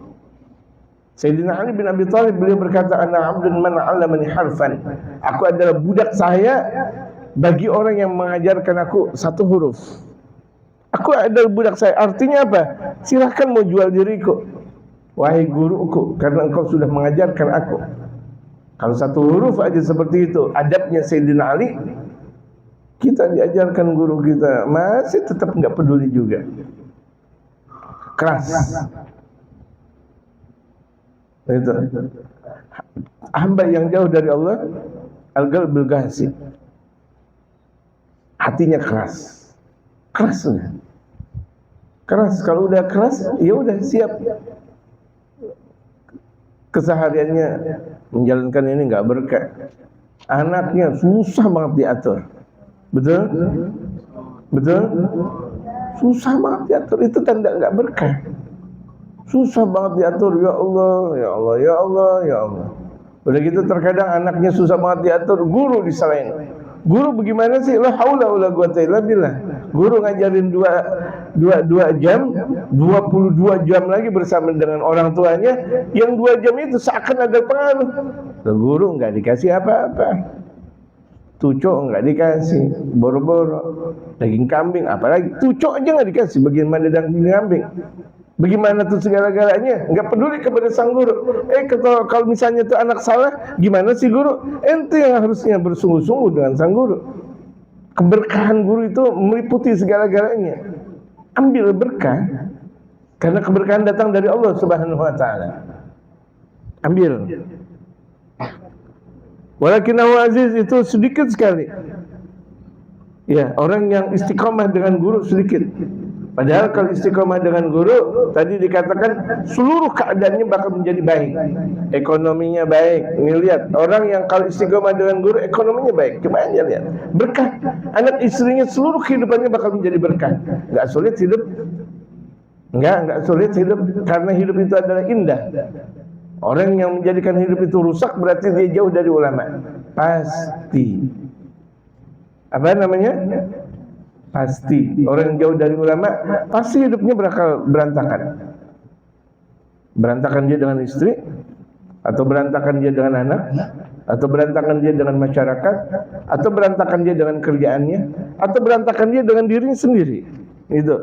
Sayyidina Ali bin Abi Thalib beliau berkata, ana abdun man 'allamani harfan. Aku adalah budak saya bagi orang yang mengajarkan aku 1 huruf. Aku adalah budak saya. Artinya apa? Silahkan mau jual diriku, wahai guruku, karena engkau sudah mengajarkan aku. Kalau 1 huruf aja seperti itu adabnya Sayyidina Ali, kita diajarkan guru kita masih tetap nggak peduli juga, keras. Itu hamba yang jauh dari Allah, al-qalbul qasi, hatinya keras. Kalau udah keras, ya udah siap. Kesehariannya menjalankan ini nggak berkah. Anaknya susah banget diatur. Betul? Susah banget diatur. Itu tanda nggak berkah. Susah banget diatur. Ya Allah. Udah gitu terkadang anaknya susah banget diatur, guru disalahin. Guru bagaimana sih? La haula wala quwata illa billah. Guru ngajarin 2 jam, 22 jam lagi bersama dengan orang tuanya, yang 2 jam itu seakan ada pengaruh. Guru nggak dikasih apa-apa, tucuk nggak dikasih, boro-boro daging kambing, apalagi tucuk aja nggak dikasih. Bagaimana daging kambing? Bagaimana tuh segala-galanya? Nggak peduli kepada sang guru. Kalau misalnya tuh anak salah, gimana sih guru? Ente yang harusnya bersungguh-sungguh dengan sang guru. Keberkahan guru itu meliputi segala-galanya. Ambil berkah, karena keberkahan datang dari Allah Subhanahu wa Ta'ala. Ambil. Walakinahu aziz, itu sedikit sekali. Ya, orang yang istiqomah dengan guru sedikit. Padahal kalau istiqomah dengan guru, tadi dikatakan seluruh keadaannya bakal menjadi baik. Ekonominya baik. Ini lihat, orang yang kalau istiqomah dengan guru, ekonominya baik. Coba aja lihat, berkah. Anak istrinya seluruh kehidupannya bakal menjadi berkah. Nggak sulit hidup. Nggak sulit hidup, karena hidup itu adalah indah. Orang yang menjadikan hidup itu rusak berarti dia jauh dari ulama. Pasti. Apa namanya? Pasti. Orang yang jauh dari ulama pasti hidupnya bakal berantakan. Berantakan dia dengan istri, atau berantakan dia dengan anak, atau berantakan dia dengan masyarakat, atau berantakan dia dengan kerjaannya, atau berantakan dia dengan dirinya sendiri. Itu.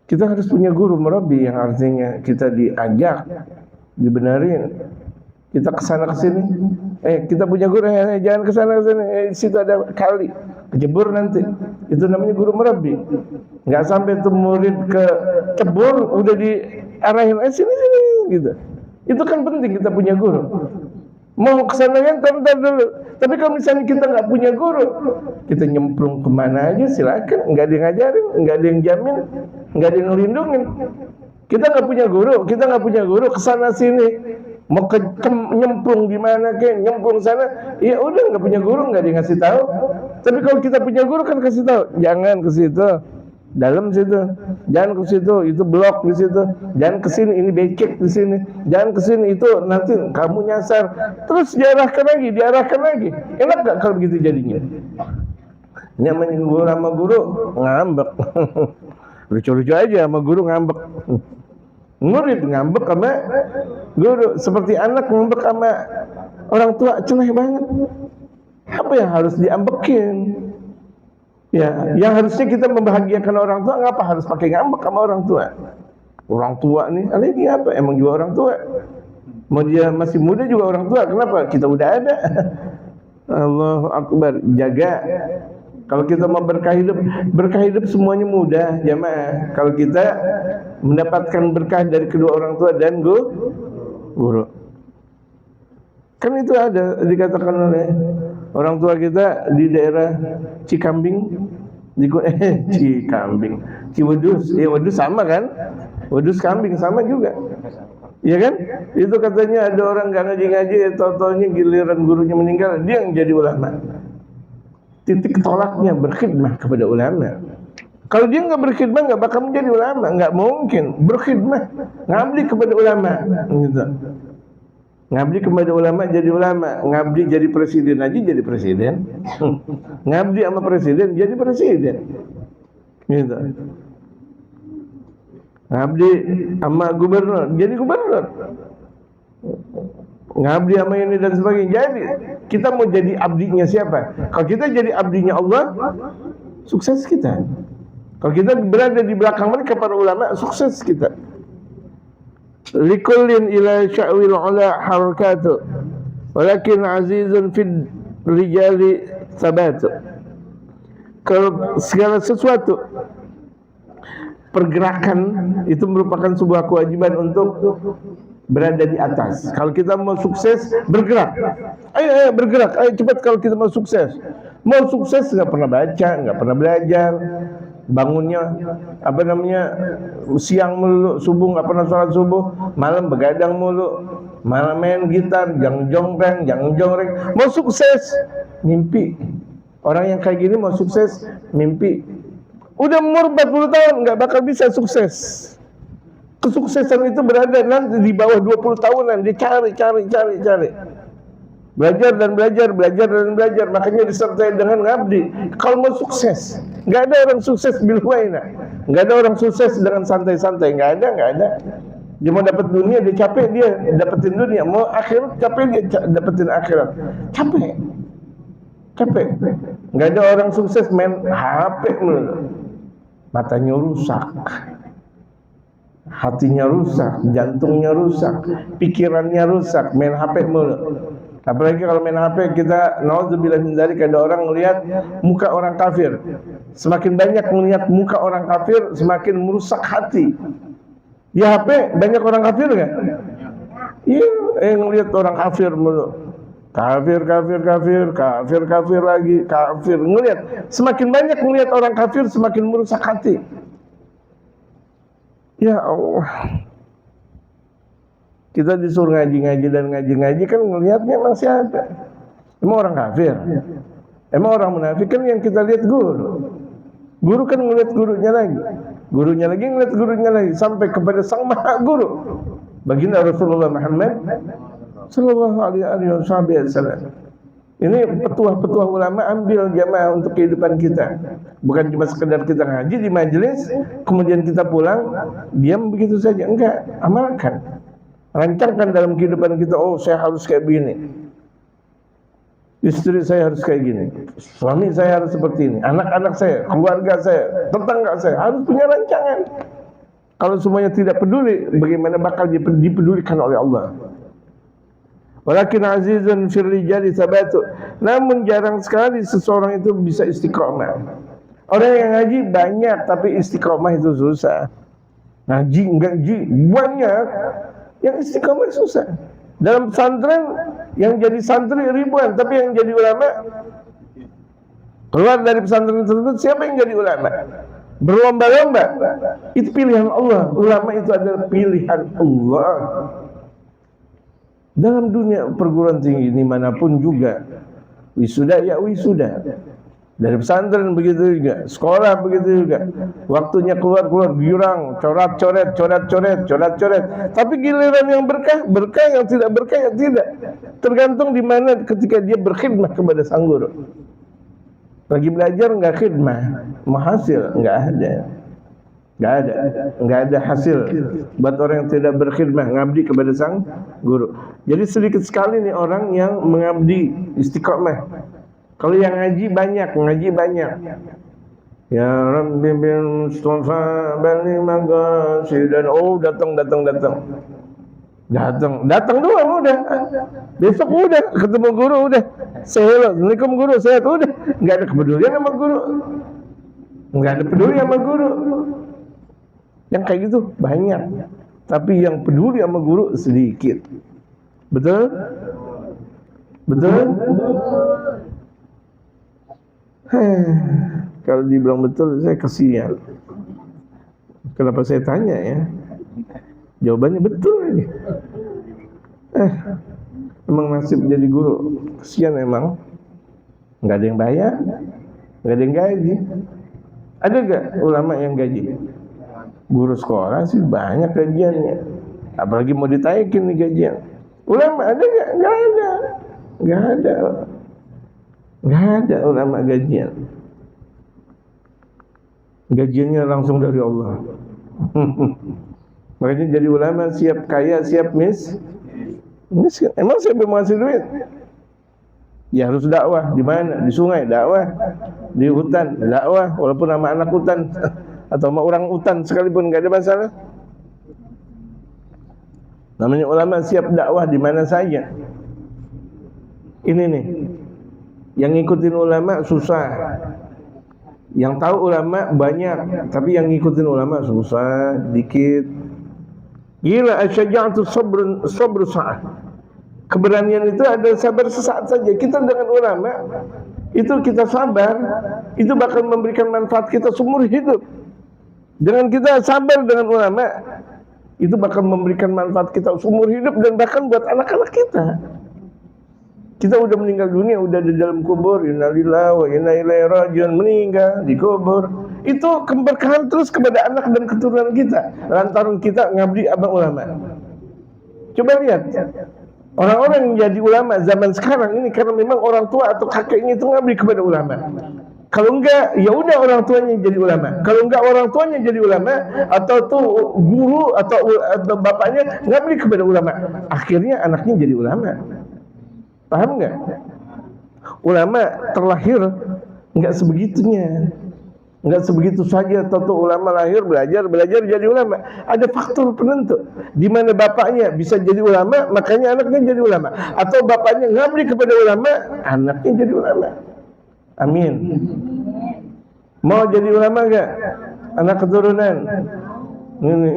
Kita harus punya guru murabi, yang artinya kita diajak, dibenarin. Kita kesana kesini, kita punya guru, jangan kesana kesini, di situ ada kali, kejebur nanti. Itu namanya guru murabi. Nggak sampai tuh murid ke cebur udah diarahin, sini gitu. Itu kan penting kita punya guru. Mau kesana kan, tar dulu. Tapi kalau misalnya kita nggak punya guru, kita nyemplung kemana aja silakan, nggak ada yang ngajarin, nggak ada yang jamin, nggak ada yang ngelindungin. Kita nggak punya guru, kesana sini. Mau nyemplung di mana ke, nyemplung sana, ya udah nggak punya guru, nggak dia ngasih tahu. Tapi kalau kita punya guru kan kasih tahu, jangan ke situ, dalam situ, jangan ke situ, itu blok di situ, jangan ke sini, ini becek di sini, jangan ke sini, itu nanti kamu nyasar. Terus diarahkan lagi. Enak nggak kalau begitu jadinya? Ini namanya guru sama guru ngambek. Lucu-lucu aja sama guru ngambek. Murid ngambek sama guru, seperti anak ngambek sama orang tua, celeh banget. Apa yang harus diambekin? Ya, yang harusnya kita membahagiakan orang tua, ngapa harus pakai ngambek sama orang tua? Orang tua nih, ini apa? Emang juga orang tua. Mau dia masih muda juga orang tua, kenapa? Kita udah ada. Allahu Akbar. Jaga. Kalau kita mau berkah hidup semuanya mudah, jamaah. Kalau kita mendapatkan berkah dari kedua orang tua dan guru. Kan itu ada dikatakan oleh orang tua kita di daerah Cikambing, Cikambing, Ciwedus. Wedus sama kan? Wedus kambing sama juga. Iya kan? Itu katanya ada orang nggak ngaji-ngaji, tau-taunya giliran gurunya meninggal, dia yang jadi ulama. Titik tolaknya berkhidmah kepada ulama. Kalau dia nggak berkhidmah nggak bakal menjadi ulama, nggak mungkin berkhidmah, ngabdi kepada ulama, gitu. Ngabdi kepada ulama jadi ulama, ngabdi jadi presiden aja jadi presiden, ngabdi sama presiden jadi presiden, gitu. Ngabdi sama gubernur jadi gubernur, ngabdi sama ini dan sebagainya. Jadi kita mau jadi abdinya siapa? Kalau kita jadi abdinya Allah, sukses kita. Kalau kita berada di belakang mereka para ulama, sukses kita. Likullin ila sya'wil ula harakatu, walakin azizun fid rijali sabatu. Kalau segala sesuatu pergerakan itu merupakan sebuah kewajiban untuk berada di atas. Kalau kita mau sukses, bergerak. Ayo bergerak, ayo cepat kalau kita mau sukses. Mau sukses nggak pernah baca, nggak pernah belajar, bangunnya siang mulu, subuh nggak pernah sholat subuh, malam begadang mulu, malam main gitar, jangan jongreng. Mau sukses, mimpi. Orang yang kayak gini mau sukses, mimpi. Udah umur 40 tahun nggak bakal bisa sukses. Kesuksesan itu berada nanti di bawah 20 tahunan. Dia cari. Belajar dan belajar. Makanya disertai dengan ngabdi. Kalau mau sukses, nggak ada orang sukses bilwaina. Nggak ada orang sukses dengan santai-santai. Nggak ada. Dia mau dapat dunia, dia capek, dia dapetin dunia. Mau akhirat, capek, dia dapetin akhirat. Capek. Nggak ada orang sukses main HP mulu. Matanya rusak, hatinya rusak, jantungnya rusak, pikirannya rusak, main HP mulu. Apalagi kalau main HP kita, naudzubillah min dzalik, ada orang melihat muka orang kafir. Semakin banyak melihat muka orang kafir, semakin merusak hati. Di HP banyak orang kafir kan? Iya, ngelihat orang kafir mulu. Kafir lagi, kafir. Ngelihat, semakin banyak melihat orang kafir, semakin merusak hati. Ya Allah. Kita disuruh ngaji kan ngelihatnya masih ada. Emang orang kafir? Emang orang munafik? Kan yang kita lihat guru. Guru kan ngelihat gurunya lagi ngelihat gurunya lagi, sampai kepada sang maha guru. Baginda Rasulullah Muhammad sallallahu alaihi wasallam. Ini petuah-petuah ulama, ambil jamaah untuk kehidupan kita. Bukan cuma sekedar kita ngaji di majelis, kemudian kita pulang diam begitu saja. Enggak, amalkan. Rancangkan dalam kehidupan kita, oh saya harus kayak begini. Istri saya harus kayak gini. Suami saya harus seperti ini. Anak-anak saya, keluarga saya, tetangga saya harus punya rancangan. Kalau semuanya tidak peduli, bagaimana bakal dipedulikan oleh Allah? Walakin azizun fir rijali sabatu. Namun jarang sekali seseorang itu bisa istiqomah. Orang yang ngaji banyak tapi istiqomah itu susah. Ngaji banyak, yang istiqomah susah. Dalam pesantren yang jadi santri ribuan, tapi yang jadi ulama keluar dari pesantren tersebut, siapa yang jadi ulama? Berlomba-lomba. Itu pilihan Allah. Ulama itu adalah pilihan Allah. Dalam dunia perguruan tinggi dimanapun juga, wisuda ya wisuda. Dari pesantren begitu juga, sekolah begitu juga. Waktunya keluar giurang, coret-coret. Tapi giliran yang berkah yang tidak berkah ya tidak. Tergantung di mana ketika dia berkhidmah kepada sang guru. Lagi belajar nggak khidmah, mau hasil nggak ada hasil buat orang yang tidak berkhidmah, ngabdi kepada sang guru. Jadi sedikit sekali nih orang yang mengabdi istiqomah. Kalau yang ngaji banyak. Ya Rabbi bil Mustafa bali magasidan. Oh datang doang udah. Besok udah ketemu guru udah. Say hello, Assalamualaikum guru, sehat, udah. Nggak ada kepedulian sama guru. Nggak ada peduli sama guru. Yang kayak gitu banyak. Tapi yang peduli sama guru sedikit. Betul? Betul? Kalau dibilang betul, saya kasihan. Kenapa saya tanya ya? Jawabannya betul aja. Emang nasib jadi guru kasihan emang. Nggak ada yang bayar, nggak ada yang gaji. Ada gak ulama yang gaji? Guru sekolah sih banyak gajiannya. Apalagi mau ditaikin nih gajian. Ulama ada gak? Nggak ada. Nggak ada. Nggak ada ulama gajian. Gajiannya langsung dari Allah. Makanya jadi ulama siap kaya, siap miskin. Emang siapa mau ngasih duit? Ya harus dakwah. Di mana? Di sungai dakwah, di hutan dakwah, walaupun nama anak hutan atau sama orang hutan sekalipun nggak ada masalah. Namanya ulama siap dakwah di mana saja. Ini nih, yang ngikutin ulama susah. Yang tahu ulama banyak, tapi yang ngikutin ulama susah, dikit. Gila, asyaja'atu sabru sa'ah. Keberanian itu ada sabar sesaat saja. Kita dengan ulama itu kita sabar, itu bakal memberikan manfaat kita seumur hidup. Dengan kita sabar dengan ulama, itu bakal memberikan manfaat kita seumur hidup dan bahkan buat anak-anak kita. Kita udah meninggal dunia, udah di dalam kubur, innalillahi wa inna ilaihi raji'un, meninggal di kubur. Itu keberkahan terus kepada anak dan keturunan kita lantaran kita ngabdi sama ulama. Coba lihat. Orang-orang yang jadi ulama zaman sekarang ini karena memang orang tua atau kakeknya itu ngabdi kepada ulama. Kalau enggak, ya udah orang tuanya jadi ulama. Kalau enggak orang tuanya jadi ulama atau tuh guru atau bapaknya ngabdi kepada ulama. Akhirnya anaknya jadi ulama. Paham enggak? Ulama terlahir enggak sebegitunya. Enggak sebegitu saja tahu ulama lahir belajar jadi ulama. Ada faktor penentu. Di mana bapaknya bisa jadi ulama, makanya anaknya jadi ulama. Atau bapaknya ngabdi kepada ulama, anaknya jadi ulama. Amin. Mau jadi ulama enggak? Anak keturunan.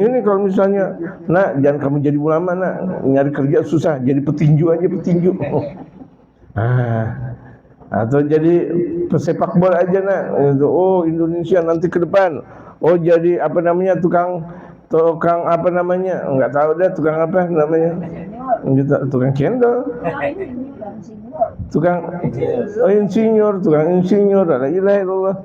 Ini kalau misalnya, nak jangan kamu jadi ulama, nak nyari kerja susah, jadi petinju aja petinju. Atau jadi pesepak bola aja nak. Oh Indonesia nanti ke depan. Oh jadi apa namanya tukang apa namanya? Enggak tahu deh tukang apa namanya. Tukang cendol. Tukang insinyur, tukang insinyur. La ilaha illallah.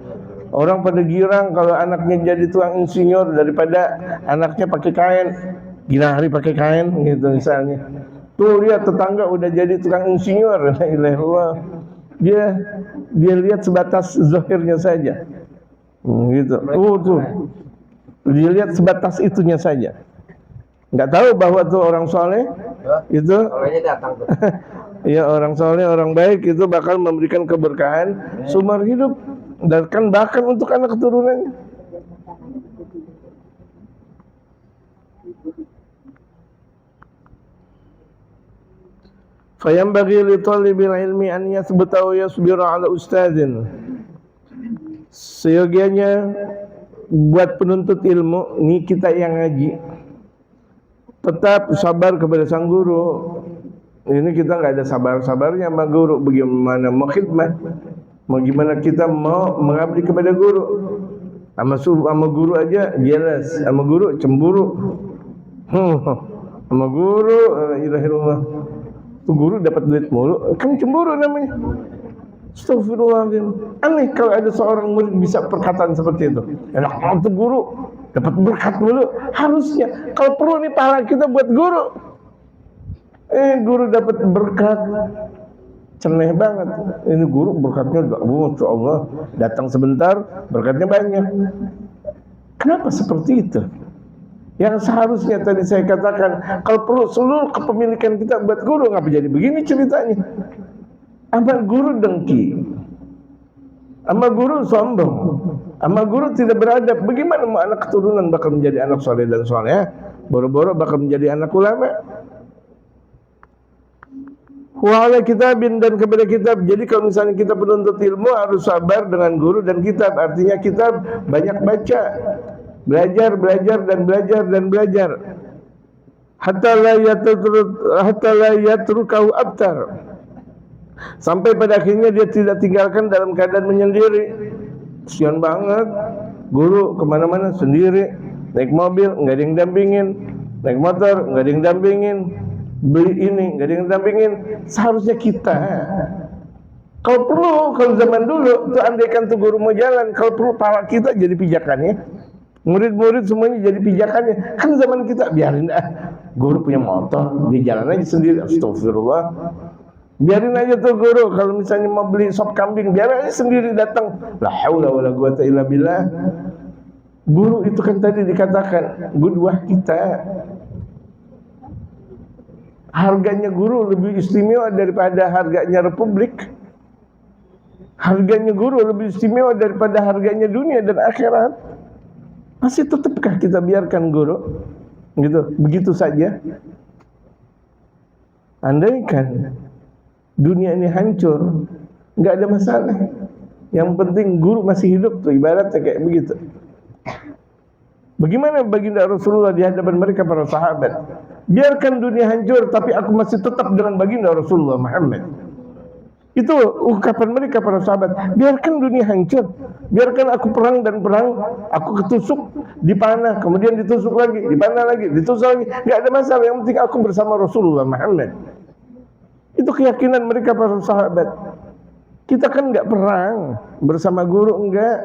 Orang pada girang kalau anaknya jadi tukang insinyur daripada anaknya pakai kain. Gila hari pakai kain gitu misalnya. Tuh lihat tetangga udah jadi tukang insinyur. La ilaha illallah. Dia lihat sebatas zahirnya saja, gitu. Tuh, dia lihat sebatas itunya saja. Nggak tahu bahwa tuh orang soleh itu, ya orang soleh, orang baik itu bakal memberikan keberkahan seumur hidup dan bahkan untuk anak keturunannya. Fayambaghi li talibil ilmi an yathbuta wa yasbira ala ustadzin. Seyogianya buat penuntut ilmu, ini kita yang ngaji, tetap sabar kepada sang guru. Ini kita nggak ada sabar-sabarnya sama guru. Bagaimana mau khidmat, mau gimana kita mau mengabdi kepada guru. Sama guru aja jelas, sama guru cemburu. Sama guru la ilaha illallah. Tuh guru dapat duit mulu, kan cemburu namanya. Astagfirullahaladzim. Aneh kalau ada seorang murid bisa perkataan seperti itu. Enak banget tuh guru dapat berkat mulu. Harusnya kalau perlu nih pahala kita buat guru. Guru dapat berkat, ceneh banget. Ini guru berkatnya enggak, masya Allah. Datang sebentar, berkatnya banyak. Kenapa seperti itu? Yang seharusnya tadi saya katakan, kalau perlu seluruh kepemilikan kita buat guru, ngapa jadi begini ceritanya? Sama guru dengki, sama guru sombong, sama guru tidak beradab. Bagaimana mau anak keturunan bakal menjadi anak soleh dan soleh? Boro-boro bakal menjadi anak ulama. Wa ala kitabin, dan kepada kitab. Jadi kalau misalnya kita penuntut ilmu harus sabar dengan guru dan kitab. Artinya kitab banyak baca, belajar dan belajar. Hatta la yatrukahu abtar, sampai pada akhirnya dia tidak tinggalkan dalam keadaan menyendiri. Kasian banget, guru kemana-mana sendiri, naik mobil nggak ada yang dampingin, naik motor nggak ada yang dampingin, beli ini nggak ada yang dampingin. Seharusnya kita, kalau perlu, kalau zaman dulu tuh andaikan tuh guru mau jalan, kalau perlu pala kita jadi pijakannya, murid-murid semuanya jadi pijakannya. Kan zaman kita biarin guru punya motor, dia jalan aja sendiri. Astagfirullah. Biarin aja tuh guru kalau misalnya mau beli sop kambing, biarin aja sendiri datang. La haula wala quwata illa billah. Guru itu kan tadi dikatakan qudwah kita. Harganya guru lebih istimewa daripada harganya republik. Harganya guru lebih istimewa daripada harganya dunia dan akhirat. Masih tetapkah kita biarkan guru gitu begitu saja? Andaikan dunia ini hancur, nggak ada masalah. Yang penting guru masih hidup tuh, ibaratnya kayak begitu. Bagaimana baginda Rasulullah di hadapan mereka para sahabat? Biarkan dunia hancur, tapi aku masih tetap dengan baginda Rasulullah Muhammad. Itu ungkapan mereka para sahabat. Biarkan dunia hancur, biarkan aku perang dan perang, aku ketusuk, dipanah, kemudian ditusuk lagi, dipanah lagi, ditusuk lagi, nggak ada masalah. Yang penting aku bersama Rasulullah Muhammad. Itu keyakinan mereka para sahabat. Kita kan nggak perang bersama guru, enggak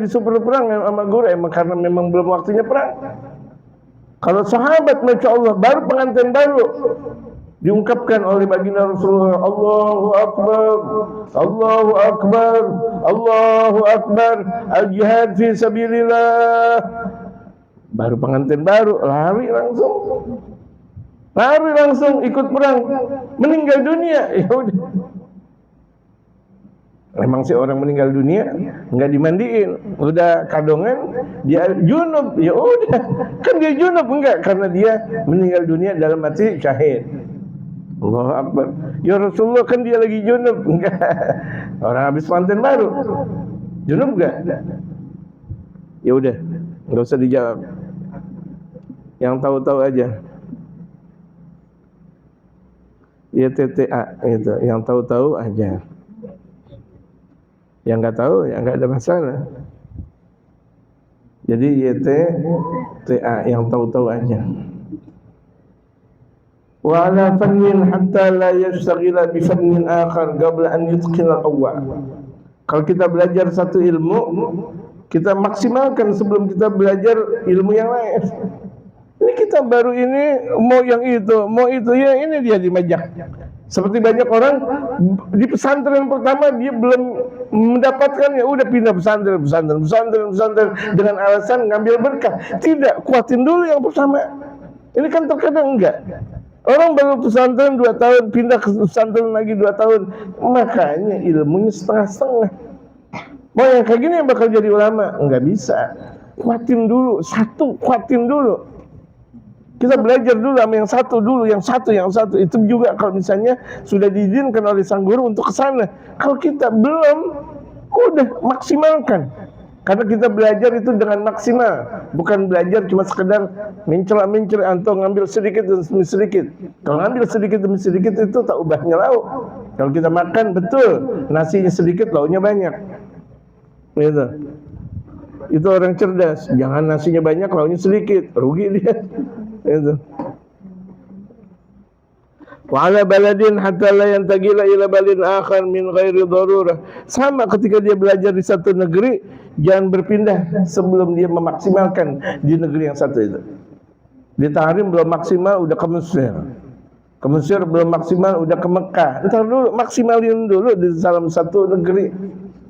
disuruh perang sama guru, emang karena memang belum waktunya perang. Kalau sahabat, masya Allah, baru pengantin baru diungkapkan oleh baginda Rasulullah, Allahu Akbar, Allahu Akbar, Allahu Akbar, al-jihad fi sabilillah. Baru pengantin baru, lari langsung ikut perang, meninggal dunia. Ya udah. Memang sih orang meninggal dunia nggak dimandiin, udah kadongan, dia junub, ya udah, kan dia junub enggak, karena dia meninggal dunia dalam mati syahid. Allahu Akbar. Ya Rasulullah, kan dia lagi junub, enggak. Orang habis pengantin baru, junub enggak? Ya udah, nggak usah dijawab. Yang tahu-tahu aja. YTTA itu, yang tahu-tahu aja. Yang nggak tahu ya nggak ada masalah. Jadi YTTA, yang tahu-tahu aja. Wa ala fannin hatta la yashtaghila bi fannin akhar qabla an yutqina al-awwal. Kalau kita belajar satu ilmu, kita maksimalkan sebelum kita belajar ilmu yang lain. Ini kita baru ini mau yang itu, mau itu, ya ini dia dimajak. Seperti banyak orang di pesantren pertama dia belum mendapatkan, ya udah pindah pesantren dengan alasan ngambil berkah. Tidak, kuatin dulu yang pertama. Ini kan terkadang enggak. Orang baru pesantren 2 tahun, pindah ke pesantren lagi 2 tahun. Makanya ilmunya setengah-setengah. Mau yang kayak gini yang bakal jadi ulama? Enggak bisa. Kuatin dulu, kuatin dulu. Kita belajar dulu sama yang satu. Itu juga kalau misalnya sudah diizinkan oleh sang guru untuk ke sana. Kalau kita belum, udah maksimalkan. Karena kita belajar itu dengan maksimal, bukan belajar cuma sekedar mincer atau ngambil sedikit demi sedikit. Kalau ngambil sedikit demi sedikit itu tak ubahnya lauk. Kalau kita makan betul, nasinya sedikit, lauknya banyak. Gitu. Itu orang cerdas. Jangan nasinya banyak, lauknya sedikit, rugi dia. Itu. Wa ala baladin hatta la yantaqila ila baladin akhar min ghairi darurah. Sama ketika dia belajar di satu negeri, jangan berpindah sebelum dia memaksimalkan di negeri yang satu itu. Di Tahrim belum maksimal udah ke Mesir. Ke Mesir belum maksimal udah ke Mekah. Entar dulu, maksimalin dulu di dalam satu negeri.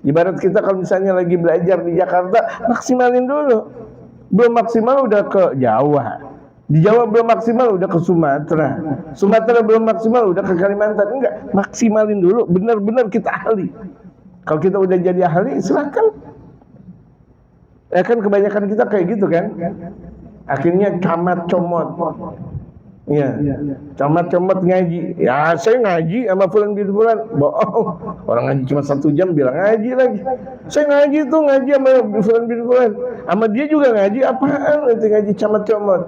Ibarat kita kalau misalnya lagi belajar di Jakarta, maksimalin dulu. Belum maksimal udah ke Jawa. Di Jawa belum maksimal udah ke Sumatera. Sumatera belum maksimal udah ke Kalimantan. Enggak, maksimalin dulu, benar-benar kita ahli. Kalau kita udah jadi ahli, silakan. Kan kebanyakan kita kayak gitu kan. Akhirnya camat comot. Iya, camat-camat ngaji. Ya saya ngaji sama fulan bin fulan. Bohong. Orang ngaji cuma 1 jam bilang ngaji lagi. Saya ngaji tuh ngaji sama fulan bin fulan. Sama dia juga ngaji. Apaan nanti ngaji camat-camat?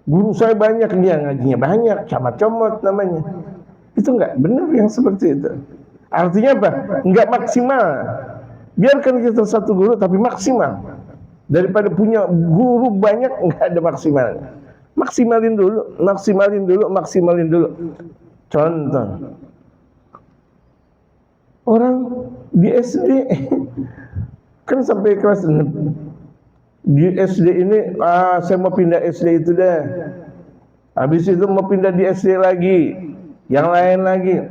Guru saya banyak, dia ngajinya banyak. Camat-camat namanya. Itu enggak benar yang seperti itu. Artinya apa? Enggak maksimal. Biarkan kita satu guru tapi maksimal. Daripada punya guru banyak enggak ada maksimalnya. Maksimalin dulu. Contoh, orang di SD kan sampai kelas 6. Di SD ini, saya mau pindah SD itu dah. Habis itu mau pindah di SD lagi, yang lain lagi.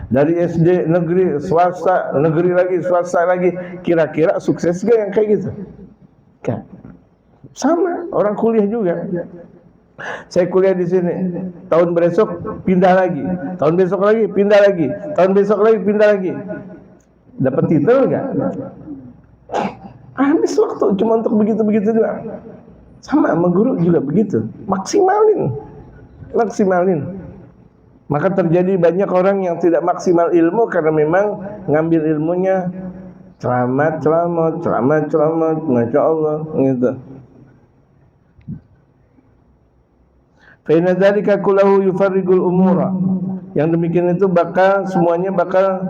Dari SD negeri, swasta, negeri lagi, swasta lagi. Kira-kira sukses gak yang kayak gitu? Kan? Sama, orang kuliah juga. Saya kuliah di sini, tahun besok pindah lagi, tahun besok lagi pindah lagi, tahun besok lagi pindah lagi. Dapat titel enggak? Habis waktu cuma untuk begitu-begitu doang. Sama sama guru juga begitu. Maksimalin. Maka terjadi banyak orang yang tidak maksimal ilmu karena memang ngambil ilmunya ceramah, Masya Allah gitu. Fa inna dzalika kullahu yufarrigul umura. Yang demikian itu semuanya bakal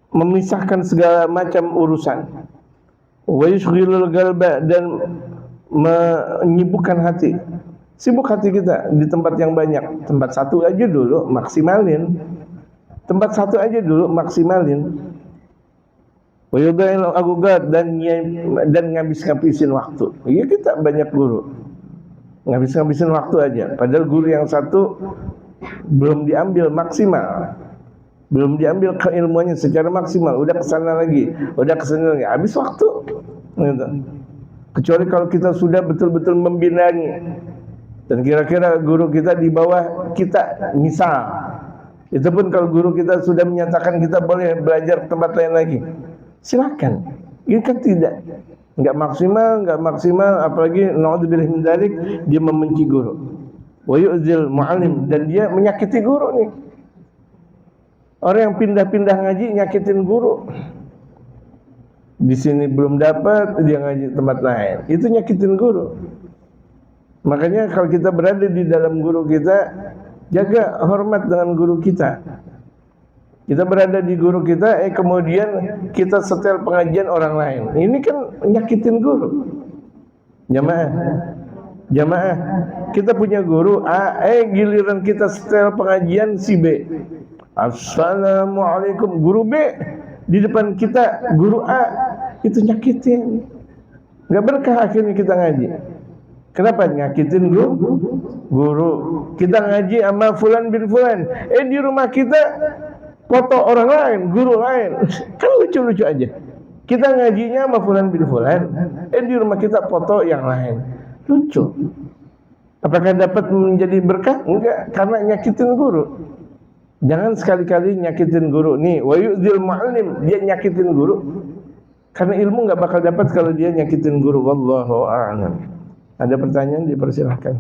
memisahkan segala macam urusan. Wa yushghilul qalba, dan menyibukkan hati. Sibuk hati kita di tempat yang banyak. Tempat satu aja dulu maksimalin. Wayudail agugat, dan ngabis-ngabisin waktu. Iya, kita banyak guru ngabis-ngabisin waktu aja. Padahal guru yang satu belum diambil maksimal, belum diambil keilmuannya secara maksimal. Udah kesana lagi, habis waktu. Gitu. Kecuali kalau kita sudah betul-betul membinanya, dan kira-kira guru kita di bawah kita, misal. Itu pun kalau guru kita sudah menyatakan kita boleh belajar tempat lain lagi, silakan. Ini kan enggak maksimal, apalagi naudzubillah min dzalik, dia membenci guru. Wa yu'zil mu'allim, dan dia menyakiti guru nih. Orang yang pindah-pindah ngaji nyakitin guru. Di sini belum dapat, dia ngaji tempat lain. Itu nyakitin guru. Makanya kalau kita berada di dalam guru kita, jaga hormat dengan guru kita. Kita berada di guru kita, kemudian kita setel pengajian orang lain. Ini kan nyakitin guru. Jamaah. Kita punya guru A, giliran kita setel pengajian si B. Assalamualaikum, guru B di depan kita, guru A, itu nyakitin. Enggak berkah akhirnya kita ngaji. Kenapa nyakitin guru? Kita ngaji sama fulan bin fulan. Di rumah kita foto orang lain, guru lain. Kan lucu-lucu aja. Kita ngajinya sama fulan bin fulan, di rumah kita foto yang lain. Lucu. Apakah dapat menjadi berkah? Enggak, karena nyakitin guru. Jangan sekali-kali nyakitin guru. Nih, wa yu'dzil mu'allim, dia nyakitin guru. Karena ilmu enggak bakal dapat kalau dia nyakitin guru. Wallahu a'lam. Ada pertanyaan, dipersilahkan.